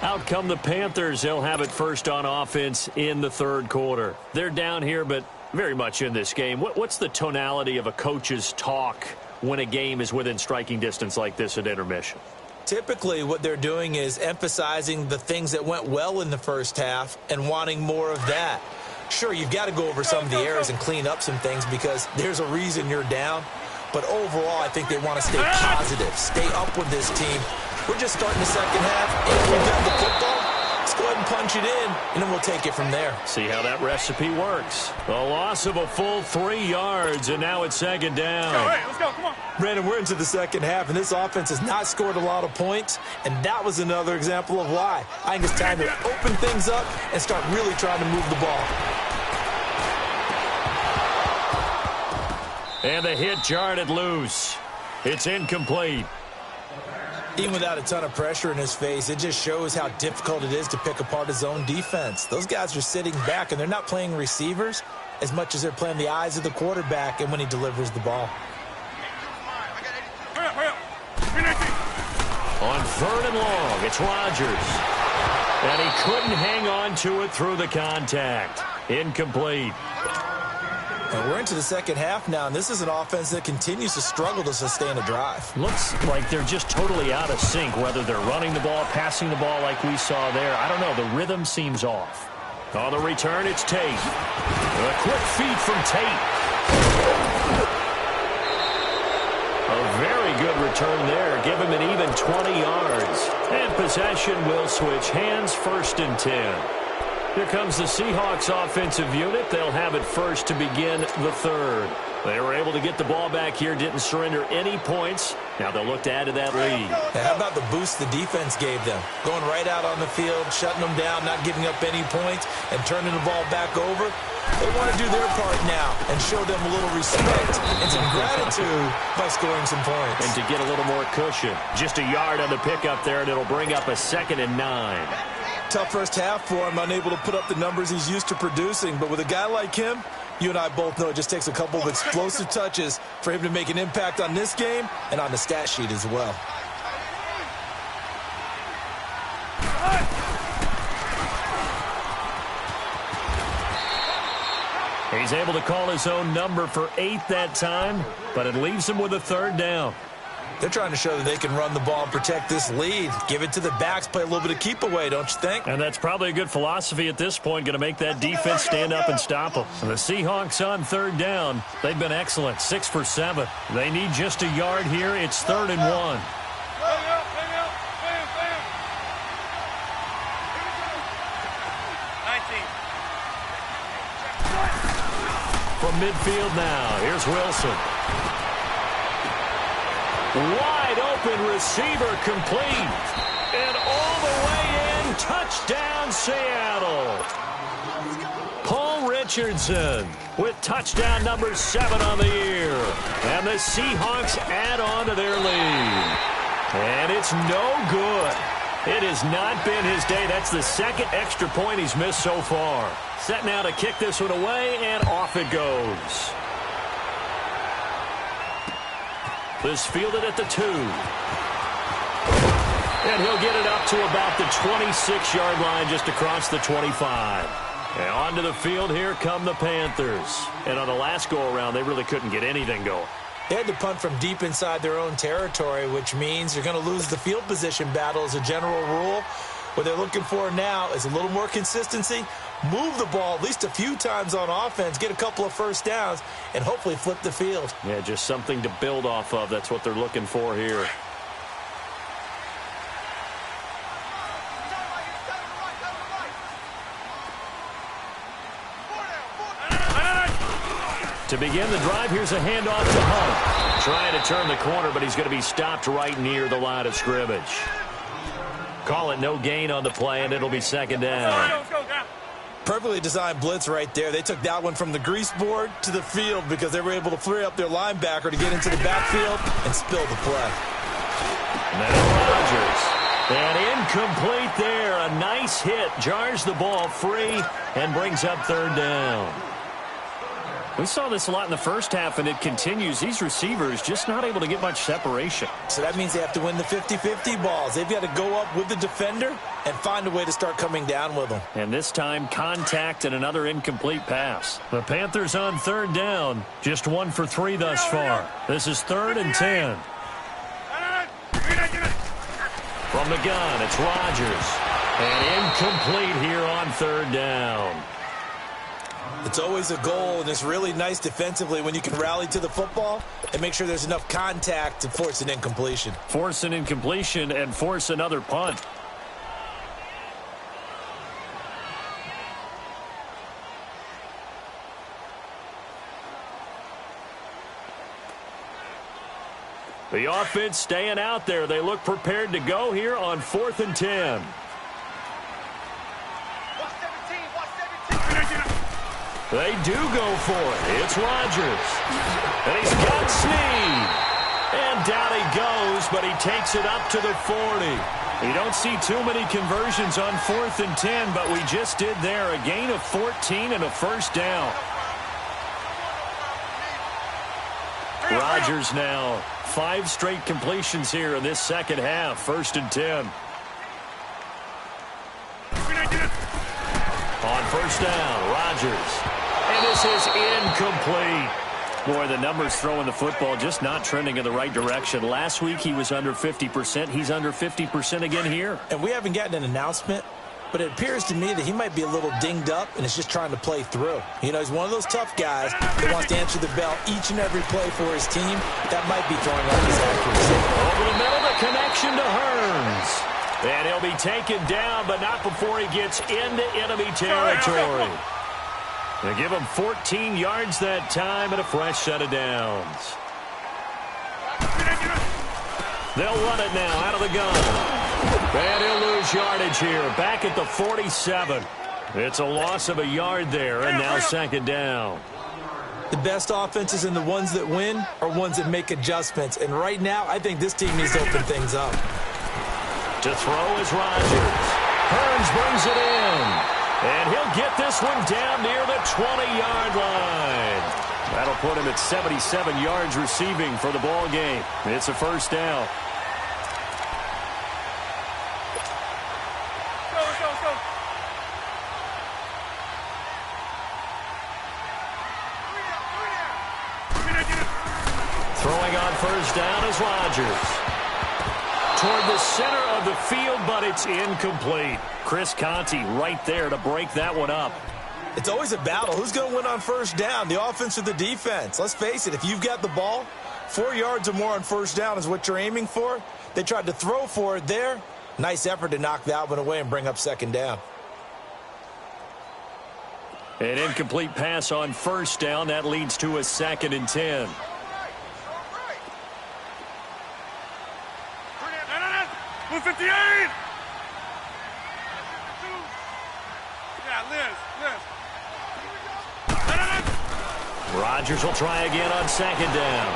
Speaker 5: Out come the Panthers. They'll have it first on offense in the third quarter. They're down here, but very much in this game. What's the tonality of a coach's talk when a game is within striking distance like this at intermission?
Speaker 6: Typically, what they're doing is emphasizing the things that went well in the first half and wanting more of that. Sure, you've got to go over some of the errors and clean up some things because there's a reason you're down. But overall, I think they want to stay positive, stay up with this team. We're just starting the second half, and we've got the football. Let's go ahead and punch it in, and then we'll take it from there.
Speaker 5: See how that recipe works. A loss of a full 3 yards, and now it's second down.
Speaker 7: All right, let's go. Come on.
Speaker 6: Brandon, we're into the second half, and this offense has not scored a lot of points, and that was another example of why. I think it's time to open things up and start really trying to move the ball.
Speaker 5: And the hit jarred it loose. It's incomplete.
Speaker 6: Even without a ton of pressure in his face, it just shows how difficult it is to pick apart his own defense. Those guys are sitting back, and they're not playing receivers as much as they're playing the eyes of the quarterback and when he delivers the ball.
Speaker 7: Hurry up. 319.
Speaker 5: On 3rd and long, it's Rodgers. And he couldn't hang on to it through the contact. Incomplete.
Speaker 6: And we're into the second half now, and this is an offense that continues to struggle to sustain a drive.
Speaker 5: Looks like they're just totally out of sync, whether they're running the ball, passing the ball like we saw there. I don't know. The rhythm seems off. On the return, it's Tate. A quick feed from Tate. A very good return there. Give him an even 20 yards. And possession will switch hands, 1st and 10. Here comes the Seahawks offensive unit. They'll have it first to begin the 3rd. They were able to get the ball back here, didn't surrender any points. Now they'll look to add to that lead.
Speaker 6: Now, how about the boost the defense gave them? Going right out on the field, shutting them down, not giving up any points, and turning the ball back over. They want to do their part now and show them a little respect and some gratitude by scoring some points.
Speaker 5: And to get a little more cushion. Just a yard on the pickup there, and it'll bring up a 2nd and 9.
Speaker 6: Tough first half for him, unable to put up the numbers he's used to producing. But with a guy like him, you and I both know it just takes a couple of explosive touches for him to make an impact on this game and on the stat sheet as well.
Speaker 5: He's able to call his own number for 8 that time, but it leaves him with a 3rd down.
Speaker 6: They're trying to show that they can run the ball and protect this lead. Give it to the backs, play a little bit of keep away, don't you think?
Speaker 5: And that's probably a good philosophy at this point, going to make that defense stand up and stop them. The Seahawks on 3rd down. They've been excellent, 6 for 7. They need just a yard here. It's 3rd and 1. From midfield now, here's Wilson. Wide open receiver complete. And all the way in, touchdown Seattle. Paul Richardson with touchdown number 7 on the year. And the Seahawks add on to their lead. And it's no good. It has not been his day. That's the 2nd extra point he's missed so far. Set now to kick this one away, and off it goes. This fielded at the 2. And he'll get it up to about the 26-yard line, just across the 25. And onto the field, here come the Panthers. And on the last go-around, they really couldn't get anything going.
Speaker 6: They had to punt from deep inside their own territory, which means you're going to lose the field position battle as a general rule. What they're looking for now is a little more consistency, move the ball at least a few times on offense, get a couple of first downs, and hopefully flip the field.
Speaker 5: Yeah, just something to build off of. That's what they're looking for here. To begin the drive, here's a handoff to Hunt. Trying to turn the corner, but he's going to be stopped right near the line of scrimmage. Call it no gain on the play, and it'll be 2nd down.
Speaker 6: Perfectly designed blitz right there. They took that one from the grease board to the field because they were able to free up their linebacker to get into the backfield and spill the play.
Speaker 5: Now Rodgers. And incomplete there. A nice hit. Jars the ball free and brings up 3rd down. We saw this a lot in the first half, and it continues. These receivers just not able to get much separation.
Speaker 6: So that means they have to win the 50-50 balls. They've got to go up with the defender and find a way to start coming down with them.
Speaker 5: And this time, contact and another incomplete pass. The Panthers on 3rd down. Just 1 for 3 thus far. This is 3rd and 10. From the gun, it's Rodgers. And incomplete here on 3rd down.
Speaker 6: It's always a goal, and it's really nice defensively when you can rally to the football and make sure there's enough contact to force an incompletion.
Speaker 5: Force an incompletion and force another punt. The offense staying out there. They look prepared to go here on 4th and 10. They do go for it. It's Rodgers. And he's got Snead. And down he goes, but he takes it up to the 40. You don't see too many conversions on 4th and 10, but we just did there. A gain of 14 and a first down. Rodgers now. 5 straight completions here in this second half. 1st and 10. On first down, Rodgers. And this is incomplete. Boy, the numbers throwing the football just not trending in the right direction. Last week he was under 50%. He's under 50% again here.
Speaker 6: And we haven't gotten an announcement, but it appears to me that he might be a little dinged up and is just trying to play through. You know, he's one of those tough guys that wants to answer the bell each and every play for his team. That might be throwing off his accuracy.
Speaker 5: Over the middle, the connection to Hearns. And he'll be taken down, but not before he gets into enemy territory. They give him 14 yards that time and a fresh set of downs. They'll run it now out of the gun. And he'll lose yardage here. Back at the 47. It's a loss of a yard there, and now second down.
Speaker 6: The best offenses and the ones that win are ones that make adjustments. And right now, I think this team needs to open things up.
Speaker 5: To throw is Rodgers. Hearns brings it in. And he'll get this one down near the 20-yard line. That'll put him at 77 yards receiving for the ball game. It's a first down.
Speaker 7: Let's go.
Speaker 5: Throwing on first down is Rodgers. Toward the center of the field, but it's incomplete. Chris Conte right there to break that one up.
Speaker 6: It's always a battle. Who's going to win on first down, the offense or the defense? Let's face it, if you've got the ball, 4 yards or more on first down is what you're aiming for. They tried to throw for it there. Nice effort to knock that one away and bring up second down.
Speaker 5: An incomplete pass on first down. That leads to a 2nd and 10.
Speaker 7: Blue 58! Yeah, Liz.
Speaker 5: Rodgers will try again on second down.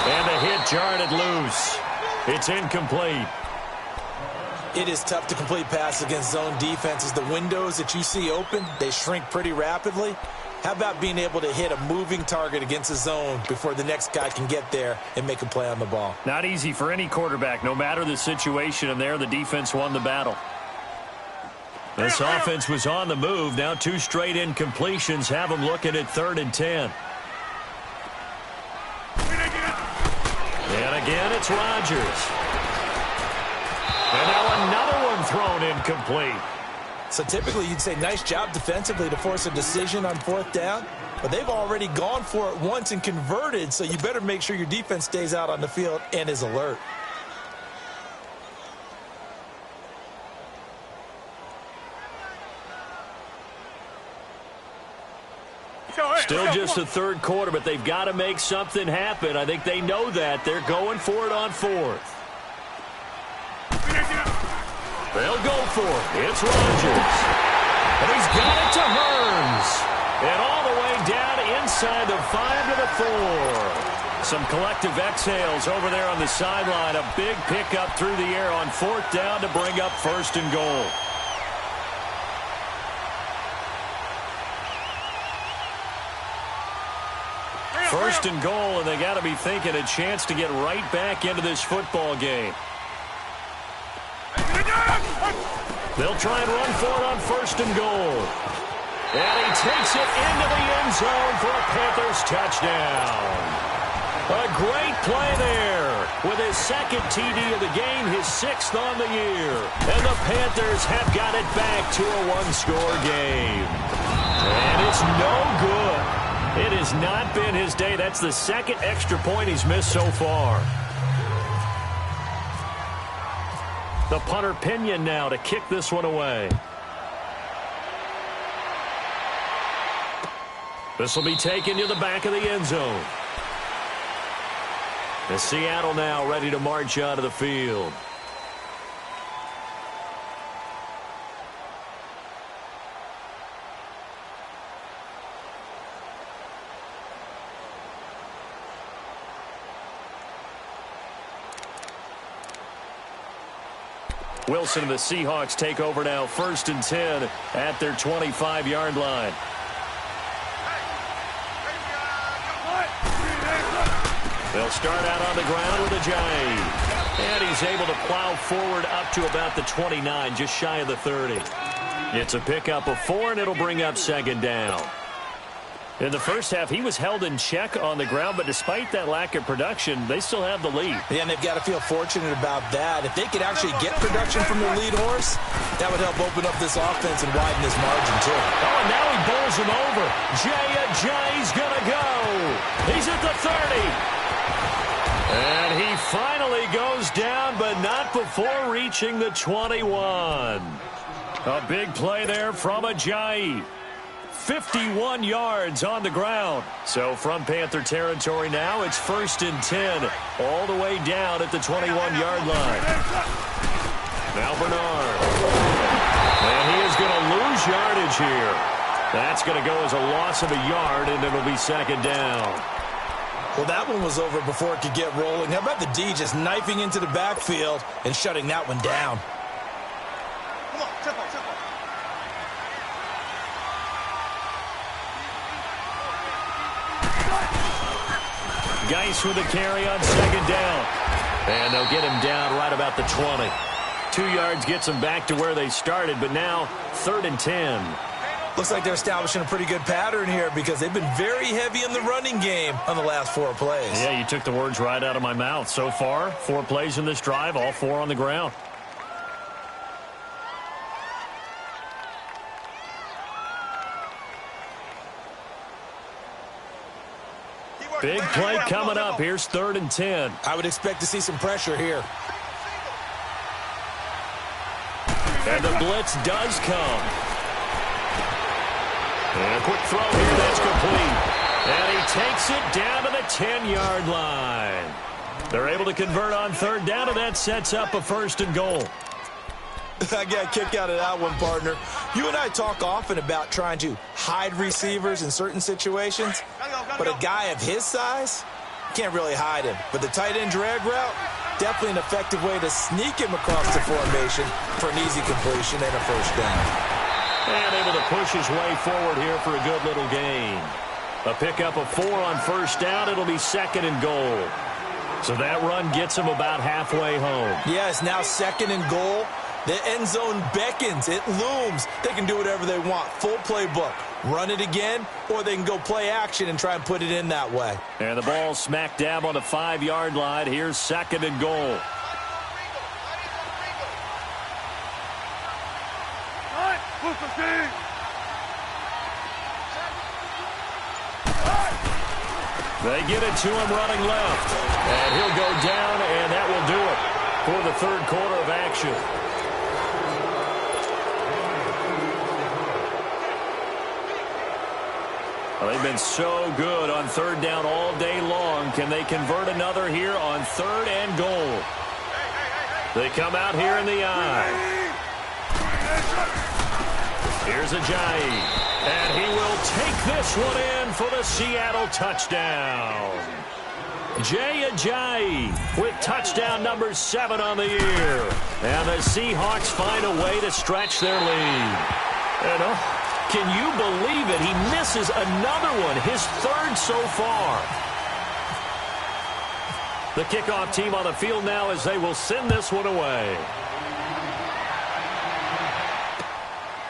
Speaker 5: And the hit jarred loose. It's incomplete.
Speaker 6: It is tough to complete passes against zone defenses. The windows that you see open, they shrink pretty rapidly. How about being able to hit a moving target against a zone before the next guy can get there and make a play on the ball?
Speaker 5: Not easy for any quarterback, no matter the situation, and there the defense won the battle. This offense was on the move. Now 2 straight incompletions have them looking at 3rd and 10. And again, it's Rodgers. And now another one thrown incomplete.
Speaker 6: So typically you'd say nice job defensively to force a decision on 4th down, but they've already gone for it once and converted, so you better make sure your defense stays out on the field and is alert.
Speaker 5: Still just the 3rd quarter, but they've got to make something happen. I think they know that. They're going for it on 4th. They'll go for it. It's Rodgers. And he's got it to Hearns. And all the way down inside the 5 to the 4. Some collective exhales over there on the sideline. A big pickup through the air on 4th down to bring up 1st and goal. First and goal, and they got to be thinking a chance to get right back into this football game. They'll try and run for it on 1st and goal. And he takes it into the end zone for a Panthers touchdown. A great play there with his 2nd TD of the game, his 6th on the year. And the Panthers have got it back to a 1-score game. And it's no good. It has not been his day. That's the second extra point he's missed so far. The punter Pinion now to kick this one away. This will be taken to the back of the end zone. And Seattle now ready to march out of the field. Wilson and the Seahawks take over now, 1st and 10 at their 25-yard line. They'll start out on the ground with Ajayi. And he's able to plow forward up to about the 29, just shy of the 30. It's a pickup of 4, and it'll bring up 2nd down. In the first half, he was held in check on the ground, but despite that lack of production, they still have the lead.
Speaker 6: Yeah, and they've got to feel fortunate about that. If they could actually get production from their lead horse, that would help open up this offense and widen this margin, too.
Speaker 5: Oh, and now he bowls him over. Ajayi's going to go. He's at the 30. And he finally goes down, but not before reaching the 21. A big play there from Ajayi. 51 yards on the ground. So from Panther territory now, it's 1st and 10, all the way down at the 21-yard line. Now Bernard. And he is going to lose yardage here. That's going to go as a loss of a yard, and it'll be 2nd down.
Speaker 6: Well, that one was over before it could get rolling. How about the D just knifing into the backfield and shutting that one down?
Speaker 7: Come on, tempo.
Speaker 5: Geis with a carry on 2nd down. And they'll get him down right about the 20. 2 yards gets them back to where they started, but now 3rd and 10.
Speaker 6: Looks like they're establishing a pretty good pattern here because they've been very heavy in the running game on the last 4 plays.
Speaker 5: Yeah, you took the words right out of my mouth. So far, 4 plays in this drive, all 4 on the ground. Big play coming up. Here's 3rd and 10.
Speaker 6: I would expect to see some pressure here.
Speaker 5: And the blitz does come. And a quick throw here. That's complete. And he takes it down to the 10-yard line. They're able to convert on 3rd down, and that sets up a 1st and goal.
Speaker 6: I got a kick out of that one, partner. You and I talk often about trying to hide receivers in certain situations, but a guy of his size, can't really hide him. But the tight end drag route, definitely an effective way to sneak him across the formation for an easy completion and a 1st down.
Speaker 5: And able to push his way forward here for a good little gain. A pickup of 4 on 1st down. It'll be 2nd and goal. So that run gets him about halfway home.
Speaker 6: Yes, now 2nd and goal. The end zone beckons. It looms. They can do whatever they want. Full playbook. Run it again, or they can go play action and try and put it in that way.
Speaker 5: And the ball smack dab on the 5-yard line. Here's 2nd and goal. They get it to him running left. And he'll go down, and that will do it for the 3rd quarter of action. Well, they've been so good on 3rd down all day long. Can they convert another here on 3rd and goal? They come out here in the eye. Here's Ajayi. And he will take this one in for the Seattle touchdown. Ajayi with touchdown number 7 on the year. And the Seahawks find a way to stretch their lead. And can you believe it? He misses another one, his 3rd so far. The kickoff team on the field now as they will send this one away.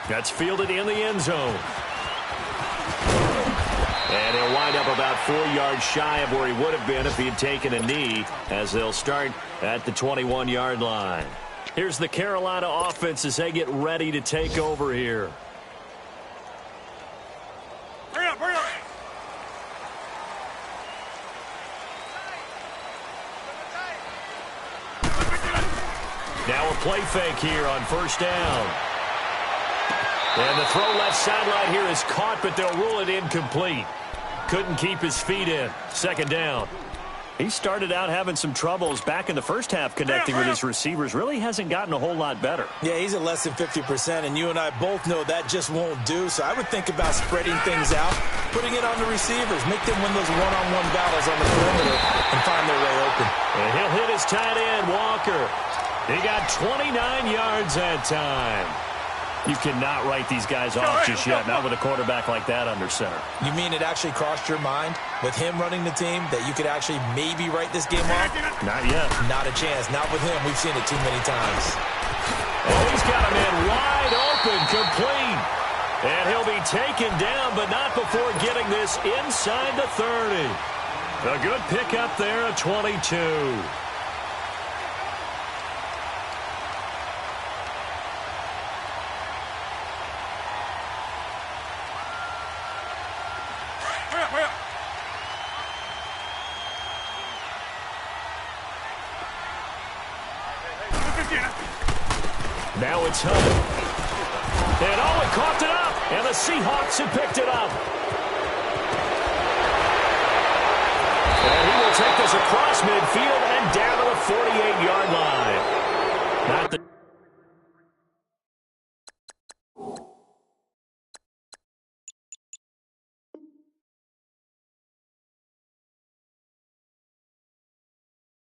Speaker 5: That's fielded in the end zone. And he'll wind up about 4 yards shy of where he would have been if he had taken a knee, as they'll start at the 21-yard line. Here's the Carolina offense as they get ready to take over here. Now a play fake here on first down. And the throw left sideline here is caught, but they'll rule it incomplete. Couldn't keep his feet in. Second down. He started out having some troubles back in the first half connecting with his receivers. Really hasn't gotten a whole lot better.
Speaker 6: Yeah, he's at less than 50%, and you and I both know that just won't do. So I would think about spreading things out, putting it on the receivers, make them win those one-on-one battles on the perimeter and find their way open.
Speaker 5: And he'll hit his tight end, Walker. He got 29 yards that time. You cannot write these guys off just yet, not with a quarterback like that under center.
Speaker 6: You mean it actually crossed your mind with him running the team that you could actually maybe write this game off?
Speaker 5: Not yet.
Speaker 6: Not a chance. Not with him. We've seen it too many times.
Speaker 5: Oh, he's got him in wide open, complete. And he'll be taken down, but not before getting this inside the 30. A good pickup there at 22. Now it's Hunt. And oh, it coughed it up. And the Seahawks have picked it up. And he will take this across midfield and down to the 48-yard line. Not the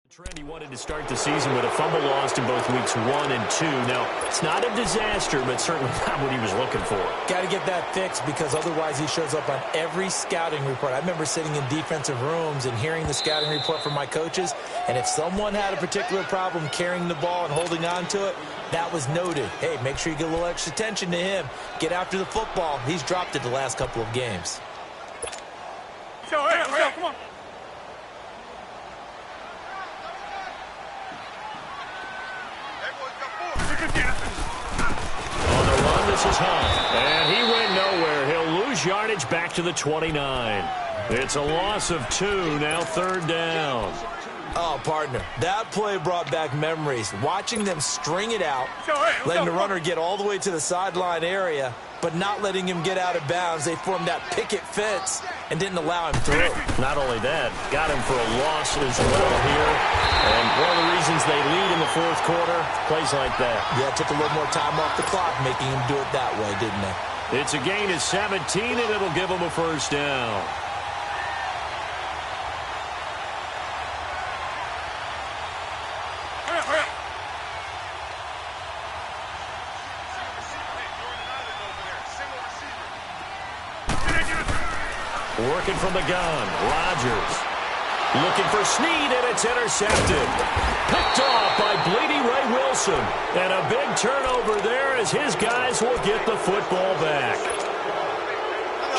Speaker 5: trend he wanted to start the season with a fumble lost in both weeks 1 and 2. Now, it's not a disaster, but certainly not what he was looking for.
Speaker 6: Got to get that fixed because otherwise he shows up on every scouting report. I remember sitting in defensive rooms and hearing the scouting report from my coaches, and if someone had a particular problem carrying the ball and holding on to it, that was noted. Hey, make sure you get a little extra attention to him. Get after the football. He's dropped it the last couple of games.
Speaker 7: Let's go, come on.
Speaker 5: On the run, this is Hunt. And he went nowhere. He'll lose yardage back to the 29. It's a loss of 2, now third down.
Speaker 6: Oh, partner, that play brought back memories. Watching them string it out, letting the runner get all the way to the sideline area, but not letting him get out of bounds. They formed that picket fence and didn't allow him through.
Speaker 5: Not only that, got him for a loss as well here. And one of the reasons they lead in the fourth quarter, plays like that.
Speaker 6: Yeah, took a little more time off the clock, making him do it that way, didn't they?
Speaker 5: It's a gain of 17, and it'll give him a first down. Working from the gun, Rodgers. Looking for Snead, and it's intercepted. Picked off by Bleedy Ray Wilson. And a big turnover there as his guys will get the football back.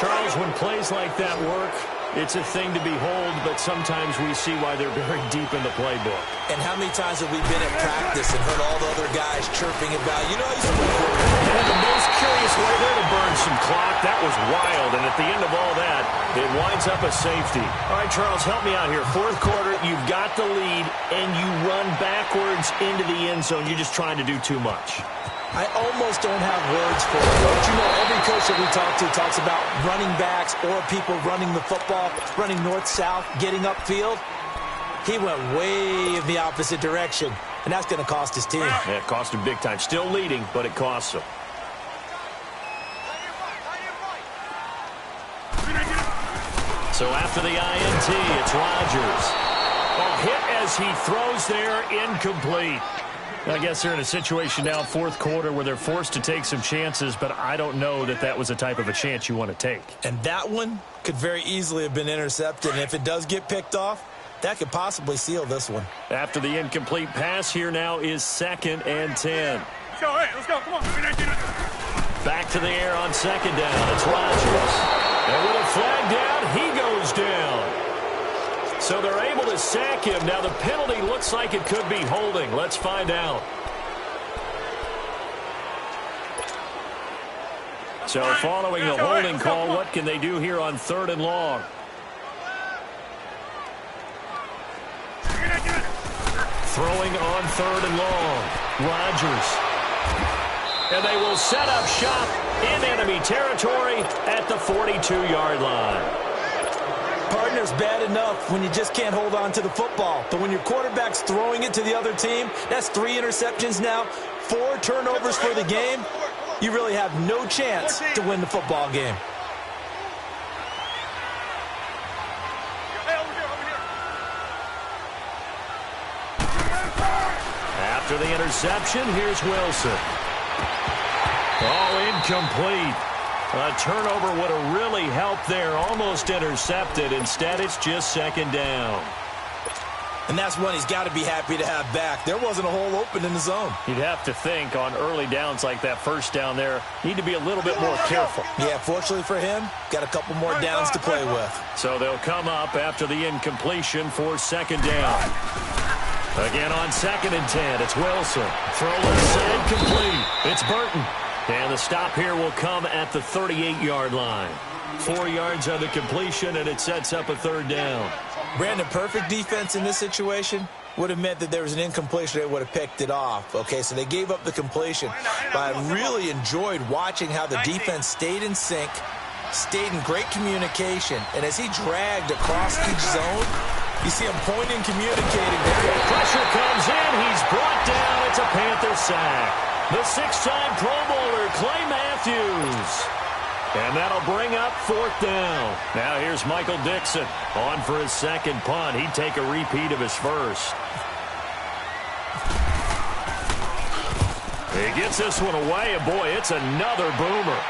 Speaker 5: Charles, when plays like that work, it's a thing to behold, but sometimes we see why they're very deep in the playbook.
Speaker 6: And how many times have we been at practice and heard all the other guys chirping about, you know, he's a quarterback.
Speaker 5: And the most curious way there to burn some clock, that was wild. And at the end of all that, it winds up a safety. All right, Charles, help me out here. Fourth quarter, you've got the lead, and you run backwards into the end zone. You're just trying to do too much.
Speaker 6: I almost don't have words for it. But you know, every coach that we talk to talks about running backs or people running the football, running north-south, getting upfield. He went way in the opposite direction, and that's going to cost his team.
Speaker 5: Yeah, it cost him big time. Still leading, but it costs him. So after the INT, it's Rodgers. Oh, hit as he throws there, incomplete. I guess they're in a situation now, fourth quarter, where they're forced to take some chances, but I don't know that that was the type of a chance you want to take.
Speaker 6: And that one could very easily have been intercepted, and if it does get picked off, that could possibly seal this one.
Speaker 5: After the incomplete pass, here now is 2nd and 10.
Speaker 7: Let's go, come on.
Speaker 5: Back to the air on second down. It's Rodgers. And with a flag down, he goes down. So they're able to sack him. Now the penalty looks like it could be holding. Let's find out. So following the holding call, what can they do here on 3rd and long? Throwing on 3rd and long. Rodgers. And they will set up shop in enemy territory at the 42-yard line.
Speaker 6: Partner's bad enough when you just can't hold on to the football. But when your quarterback's throwing it to the other team, that's 3 interceptions now, 4 turnovers for the game. You really have no chance to win the football game.
Speaker 5: After the interception, here's Wilson. Oh, incomplete. A turnover would have really helped there. Almost intercepted. Instead, it's just second down.
Speaker 6: And that's one he's got to be happy to have back. There wasn't a hole open in the zone.
Speaker 5: You'd have to think on early downs like that first down there, need to be a little bit more careful.
Speaker 6: Yeah, fortunately for him, got a couple more downs to play with.
Speaker 5: So they'll come up after the incompletion for second down. Again on 2nd and 10, it's Wilson. Throw left side complete. It's Burton. And the stop here will come at the 38-yard line. 4 yards on the completion, and it sets up a third down.
Speaker 6: Brandon, perfect defense in this situation would have meant that there was an incompletion. They would have picked it off. Okay, so they gave up the completion. But I really enjoyed watching how the defense stayed in sync, stayed in great communication. And as he dragged across each zone, you see him pointing, communicating.
Speaker 5: Pressure comes in. He's brought down. It's a Panther sack. The 6-time Pro Bowler, Clay Matthews. And that'll bring up 4th down. Now here's Michael Dixon on for his second punt. He'd take a repeat of his first. He gets this one away, and boy, it's another boomer.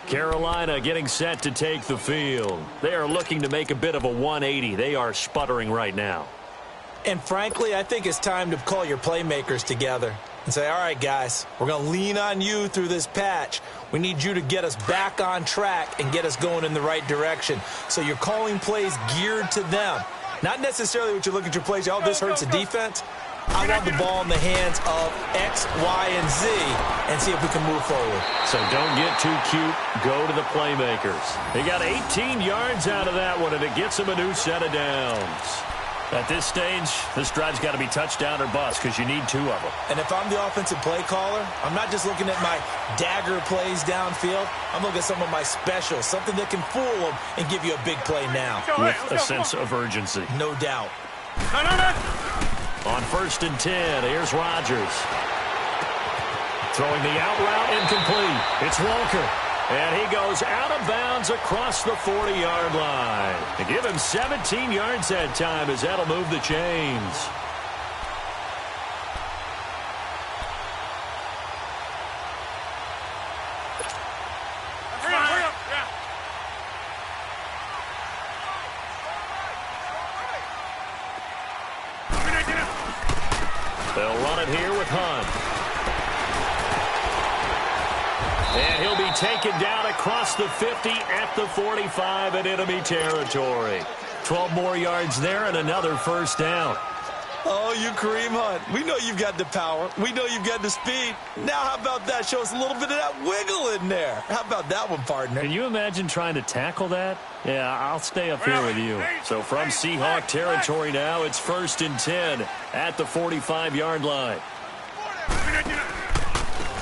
Speaker 5: Carolina getting set to take the field. They are looking to make a bit of a 180. They are sputtering right now.
Speaker 6: And frankly, I think it's time to call your playmakers together and say, all right, guys, we're going to lean on you through this patch. We need you to get us back on track and get us going in the right direction. So you're calling plays geared to them. Not necessarily what you look at your plays, oh, this hurts the defense. I want the ball in the hands of X, Y, and Z and see if we can move forward.
Speaker 5: So don't get too cute. Go to the playmakers. They got 18 yards out of that one, and it gets them a new set of downs. At this stage, this drive's got to be touchdown or bust because you need 2 of them.
Speaker 6: And if I'm the offensive play caller, I'm not just looking at my dagger plays downfield. I'm looking at some of my specials, something that can fool them and give you a big play now.
Speaker 5: With a sense of urgency.
Speaker 6: No doubt.
Speaker 5: On 1st and 10, here's Rodgers. Throwing the out route incomplete. It's Walker. And he goes out of bounds across the 40-yard line. They give him 17 yards that time as that'll move the chains.
Speaker 7: Hurry up.
Speaker 5: They'll run it here with Hunt. And he'll be taken down across the 50 at the 45 in enemy territory. 12 more yards there and another first down.
Speaker 6: Oh, you Kareem Hunt. We know you've got the power. We know you've got the speed. Now how about that? Show us a little bit of that wiggle in there. How about that one, partner?
Speaker 5: Can you imagine trying to tackle that? Yeah, I'll stay up here with you. So from Seahawk territory now, it's 1st and 10 at the 45-yard line.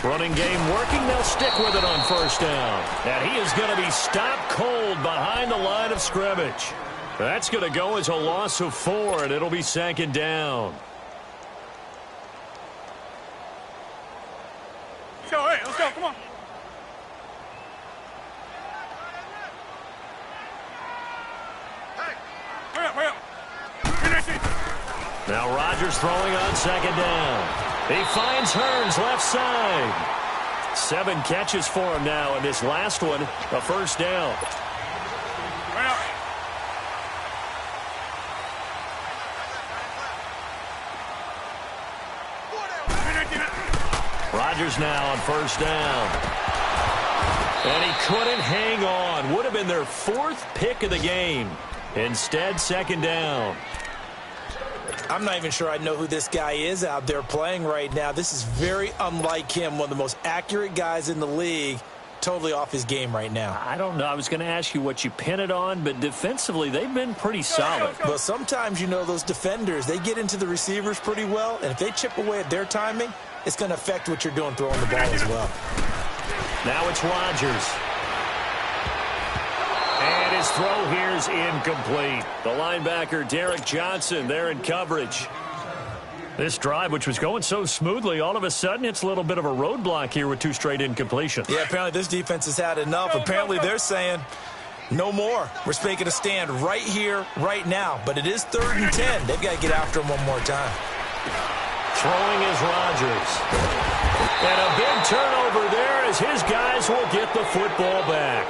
Speaker 5: Running game working. They'll stick with it on 1st down. And he is going to be stopped cold behind the line of scrimmage. That's going to go as a loss of 4, and it'll be 2nd down.
Speaker 7: Let's go, come on. Hurry up.
Speaker 5: Now Rodgers throwing on 2nd down. He finds Hearns left side. 7 catches for him now, and this last one, a 1st down. Rodgers now on 1st down. And he couldn't hang on. Would have been their 4th pick of the game. Instead, 2nd down.
Speaker 6: I'm not even sure I know who this guy is out there playing right now. This is very unlike him, one of the most accurate guys in the league. totally off his game right now.
Speaker 5: I don't know. I was going to ask you what you pin it on, but defensively, they've been pretty solid.
Speaker 6: Well, sometimes, you know, those defenders, they get into the receivers pretty well, and if they chip away at their timing, it's going to affect what you're doing throwing the ball as well.
Speaker 5: Now it's Rodgers. And his throw here is incomplete. The linebacker, Derek Johnson, there in coverage. This drive, which was going so smoothly, all of a sudden it's a little bit of a roadblock here with 2 straight incompletions.
Speaker 6: Yeah, apparently this defense has had enough. Apparently they're saying no more. We're making a stand right here, right now. But it is 3rd and 10. They've got to get after him one more time.
Speaker 5: Throwing is Rodgers. And a big turnover there as his guys will get the football back.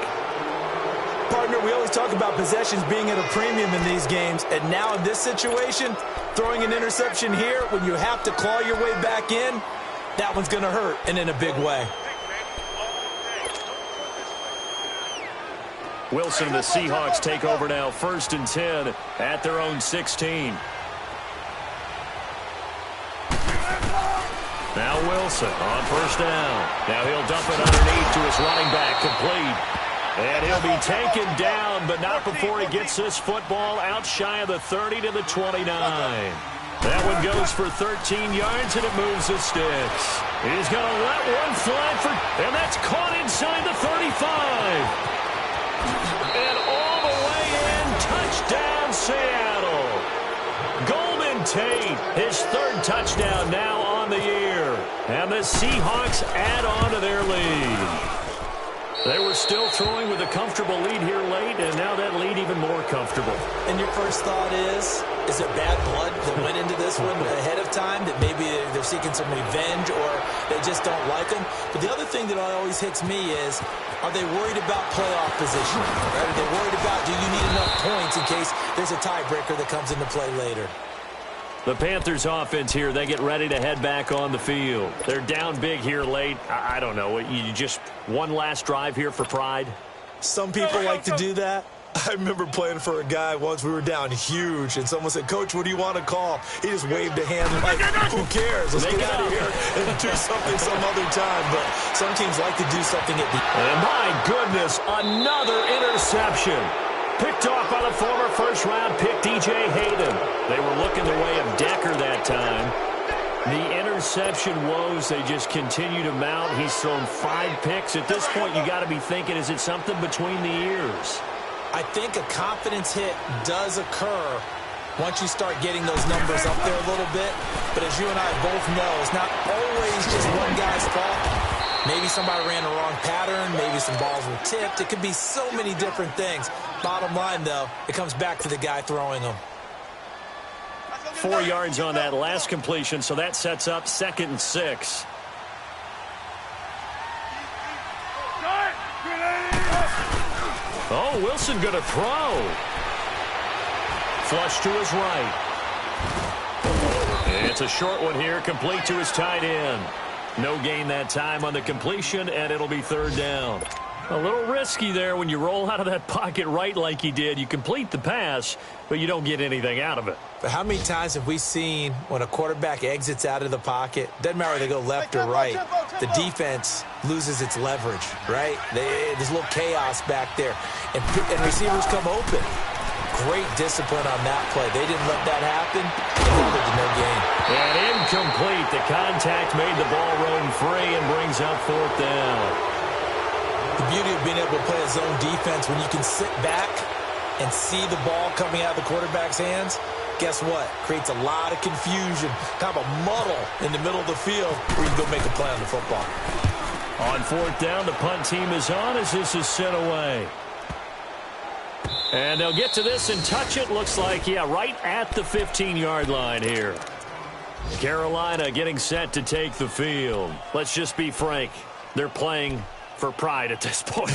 Speaker 6: Partner, we always talk about possessions being at a premium in these games, and now in this situation, throwing an interception here when you have to claw your way back in, that one's going to hurt, and in a big way.
Speaker 5: Wilson and the Seahawks take over now, 1st and 10 at their own 16. Now Wilson on 1st down. Now he'll dump it underneath to his running back, complete. And he'll be taken down, but not before he gets this football out shy of the 30 to the 29. That one goes for 13 yards, and it moves the sticks. He's going to let one fly and that's caught inside the 35. And all the way in, touchdown Seattle. Golden Tate, his 3rd touchdown now on the year. And the Seahawks add on to their lead. They were still throwing with a comfortable lead here late, and now that lead even more comfortable.
Speaker 6: And your first thought is it bad blood that went into this one ahead of time, that maybe they're seeking some revenge or they just don't like them? But the other thing that always hits me is, are they worried about playoff position? Right? Are they worried about, do you need enough points in case there's a tiebreaker that comes into play later?
Speaker 5: The Panthers offense here, they get ready to head back on the field. They're down big here late. I don't know. You just one last drive here for pride?
Speaker 6: Some people like to do that. I remember playing for a guy once. We were down huge, and someone said, "Coach, what do you want to call?" He just waved a hand like, who cares? Let's get out of here and do something some other time. But some teams like to do something at the end.
Speaker 5: And my goodness, another interception. Picked off by the former first-round pick, DJ Hayden. They were looking the way of Decker that time. The interception woes, they just continue to mount. He's thrown 5 picks. At this point, you got to be thinking, is it something between the ears?
Speaker 6: I think a confidence hit does occur once you start getting those numbers up there a little bit. But as you and I both know, it's not always just one guy's fault. Maybe somebody ran the wrong pattern. Maybe some balls were tipped. It could be so many different things. Bottom line, though, it comes back to the guy throwing them.
Speaker 5: 4 yards on that last completion, so that sets up 2nd and 6. Oh, Wilson going to throw. Flush to his right. And it's a short one here, complete to his tight end. No gain that time on the completion, and it'll be 3rd down. A little risky there when you roll out of that pocket right like he did. You complete the pass, but you don't get anything out of it.
Speaker 6: But how many times have we seen when a quarterback exits out of the pocket, doesn't matter whether they go left or right, the defense loses its leverage, right? There's a little chaos back there, and receivers come open. Great discipline on that play. They didn't let that happen. They held it to no gain.
Speaker 5: And incomplete. The contact made the ball roam free and brings up 4th down.
Speaker 6: The beauty of being able to play a zone defense, when you can sit back and see the ball coming out of the quarterback's hands, guess what? Creates a lot of confusion, kind of a muddle in the middle of the field where you can go make a play on the football.
Speaker 5: On 4th down, the punt team is on as this is sent away. And they'll get to this and touch it. Looks like, yeah, right at the 15-yard line here. Carolina getting set to take the field. Let's just be frank. They're playing for pride at this point.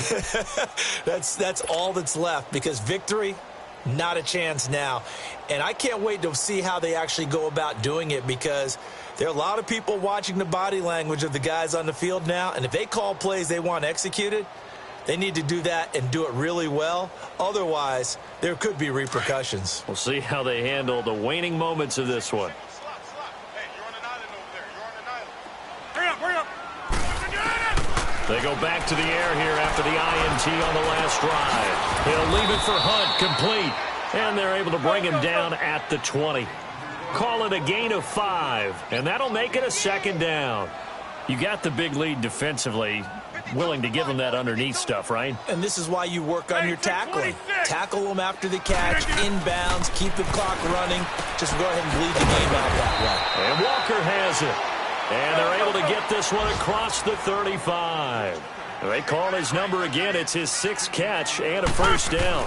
Speaker 6: That's all that's left, because victory, not a chance now. And I can't wait to see how they actually go about doing it, because there are a lot of people watching the body language of the guys on the field now, and if they call plays they want executed, they need to do that and do it really well. Otherwise, there could be repercussions.
Speaker 5: We'll see how they handle the waning moments of this one. They go back to the air here after the INT on the last drive. He'll leave it for Hunt, complete. And they're able to bring him down at the 20. Call it a gain of 5, and that'll make it a second down. You got the big lead defensively, willing to give them that underneath stuff, right?
Speaker 6: And this is why you work on your tackling. Tackle them after the catch, inbounds, keep the clock running. Just go ahead and bleed the game out that way.
Speaker 5: And Walker has it. And they're able to get this one across the 35. They call his number again. It's his 6th catch and a first down.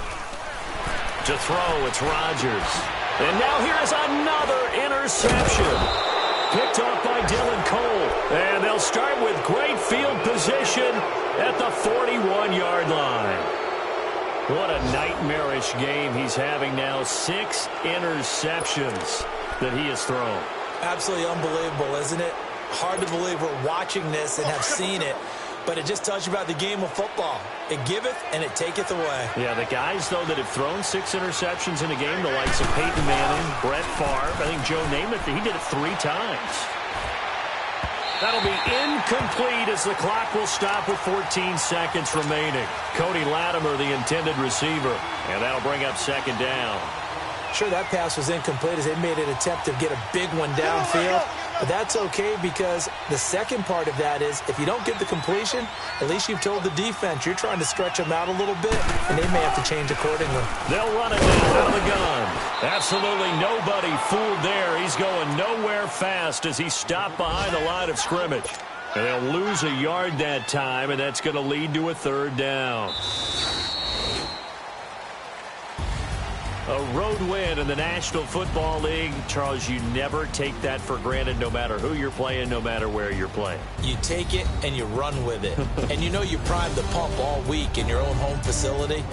Speaker 5: To throw, it's Rodgers. And now here's another interception. Picked off by Dylan Cole. And they'll start with great field position at the 41-yard line. What a nightmarish game he's having now. 6 interceptions that he has thrown.
Speaker 6: Absolutely unbelievable, isn't it? Hard to believe we're watching this and have seen it, but it just tells you about the game of football. It giveth and it taketh away.
Speaker 5: Yeah, the guys, though, that have thrown 6 interceptions in a game, the likes of Peyton Manning, Brett Favre, I think Joe Namath, he did it 3 times. That'll be incomplete as the clock will stop with 14 seconds remaining. Cody Latimer, the intended receiver, and that'll bring up second down.
Speaker 6: Sure, that pass was incomplete as they made an attempt to get a big one downfield. But that's okay because the second part of that is if you don't get the completion, at least you've told the defense you're trying to stretch them out a little bit, and they may have to change accordingly.
Speaker 5: They'll run it now out of the gun. Absolutely nobody fooled there. He's going nowhere fast as he stopped behind the line of scrimmage. And they'll lose a yard that time, and that's going to lead to a third down. A road win in the National Football League. Charles, you never take that for granted no matter who you're playing, no matter where you're playing.
Speaker 6: You take it and you run with it. And you know you primed the pump all week in your own home facility.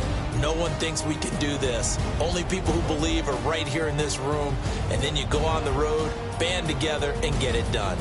Speaker 6: No one thinks we can do this. Only people who believe are right here in this room. And then you go on the road, band together, and get it done.